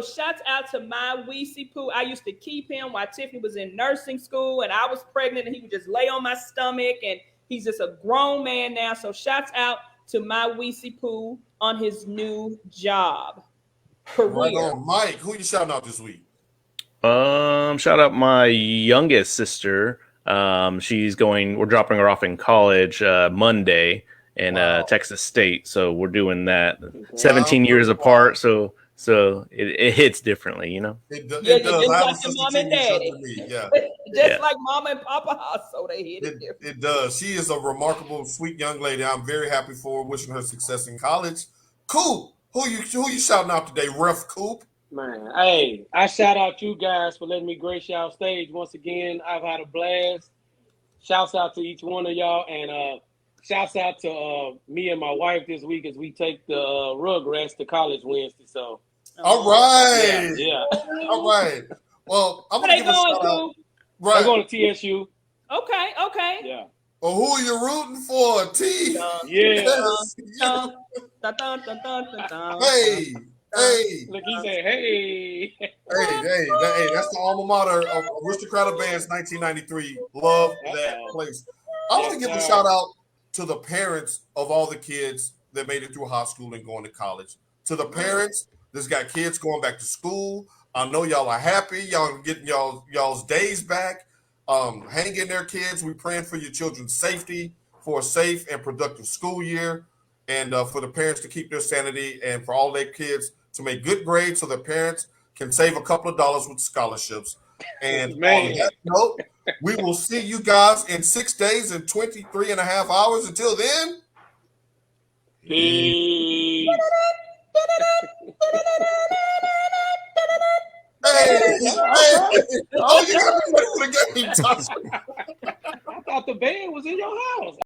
out to my Weesey Pooh. I used to keep him while Tiffany was in nursing school and I was pregnant and he would just lay on my stomach and he's just a grown man now. So shouts out to my Weesey Pooh on his new job. Career. Right on. Mike, who you shouting out this week? Shout out my youngest sister. We're dropping her off in college Monday in Texas State. So we're doing that 17 years apart. So it hits differently, you know? It does. Just like mom and daddy. Like mama and papa, so they hit it different. It does. She is a remarkable, sweet young lady. I'm very happy for her, wishing her success in college. Coop, who you shouting out today, Ref Coop? Man, hey, I shout out you guys for letting me grace y'all stage once again. I've had a blast. Shouts out to each one of y'all, and shouts out to me and my wife this week as we take the Rugrats to college Wednesday. So, all right, yeah. All right. Well, I'm gonna give a shout out. Right, they're going to TSU. Okay. Yeah. Well, who are you rooting for? T. Yes. Hey. Look, he said, hey. Hey, that's the alma mater of Aristocrat Bands 1993. Love that place. I want to give a shout out to the parents of all the kids that made it through high school and going to college. To the parents that's got kids going back to school. I know y'all are happy. Y'all getting y'all's days back. Hang in there, kids. We're praying for your children's safety, for a safe and productive school year, and for the parents to keep their sanity, and for all their kids to make good grades so their parents can save a couple of dollars with scholarships. And on that note, we will see you guys in 6 days and 23 and a half hours. Until then, peace. Hey. Oh, you got to play for the game, Tasha. I thought the band was in your house.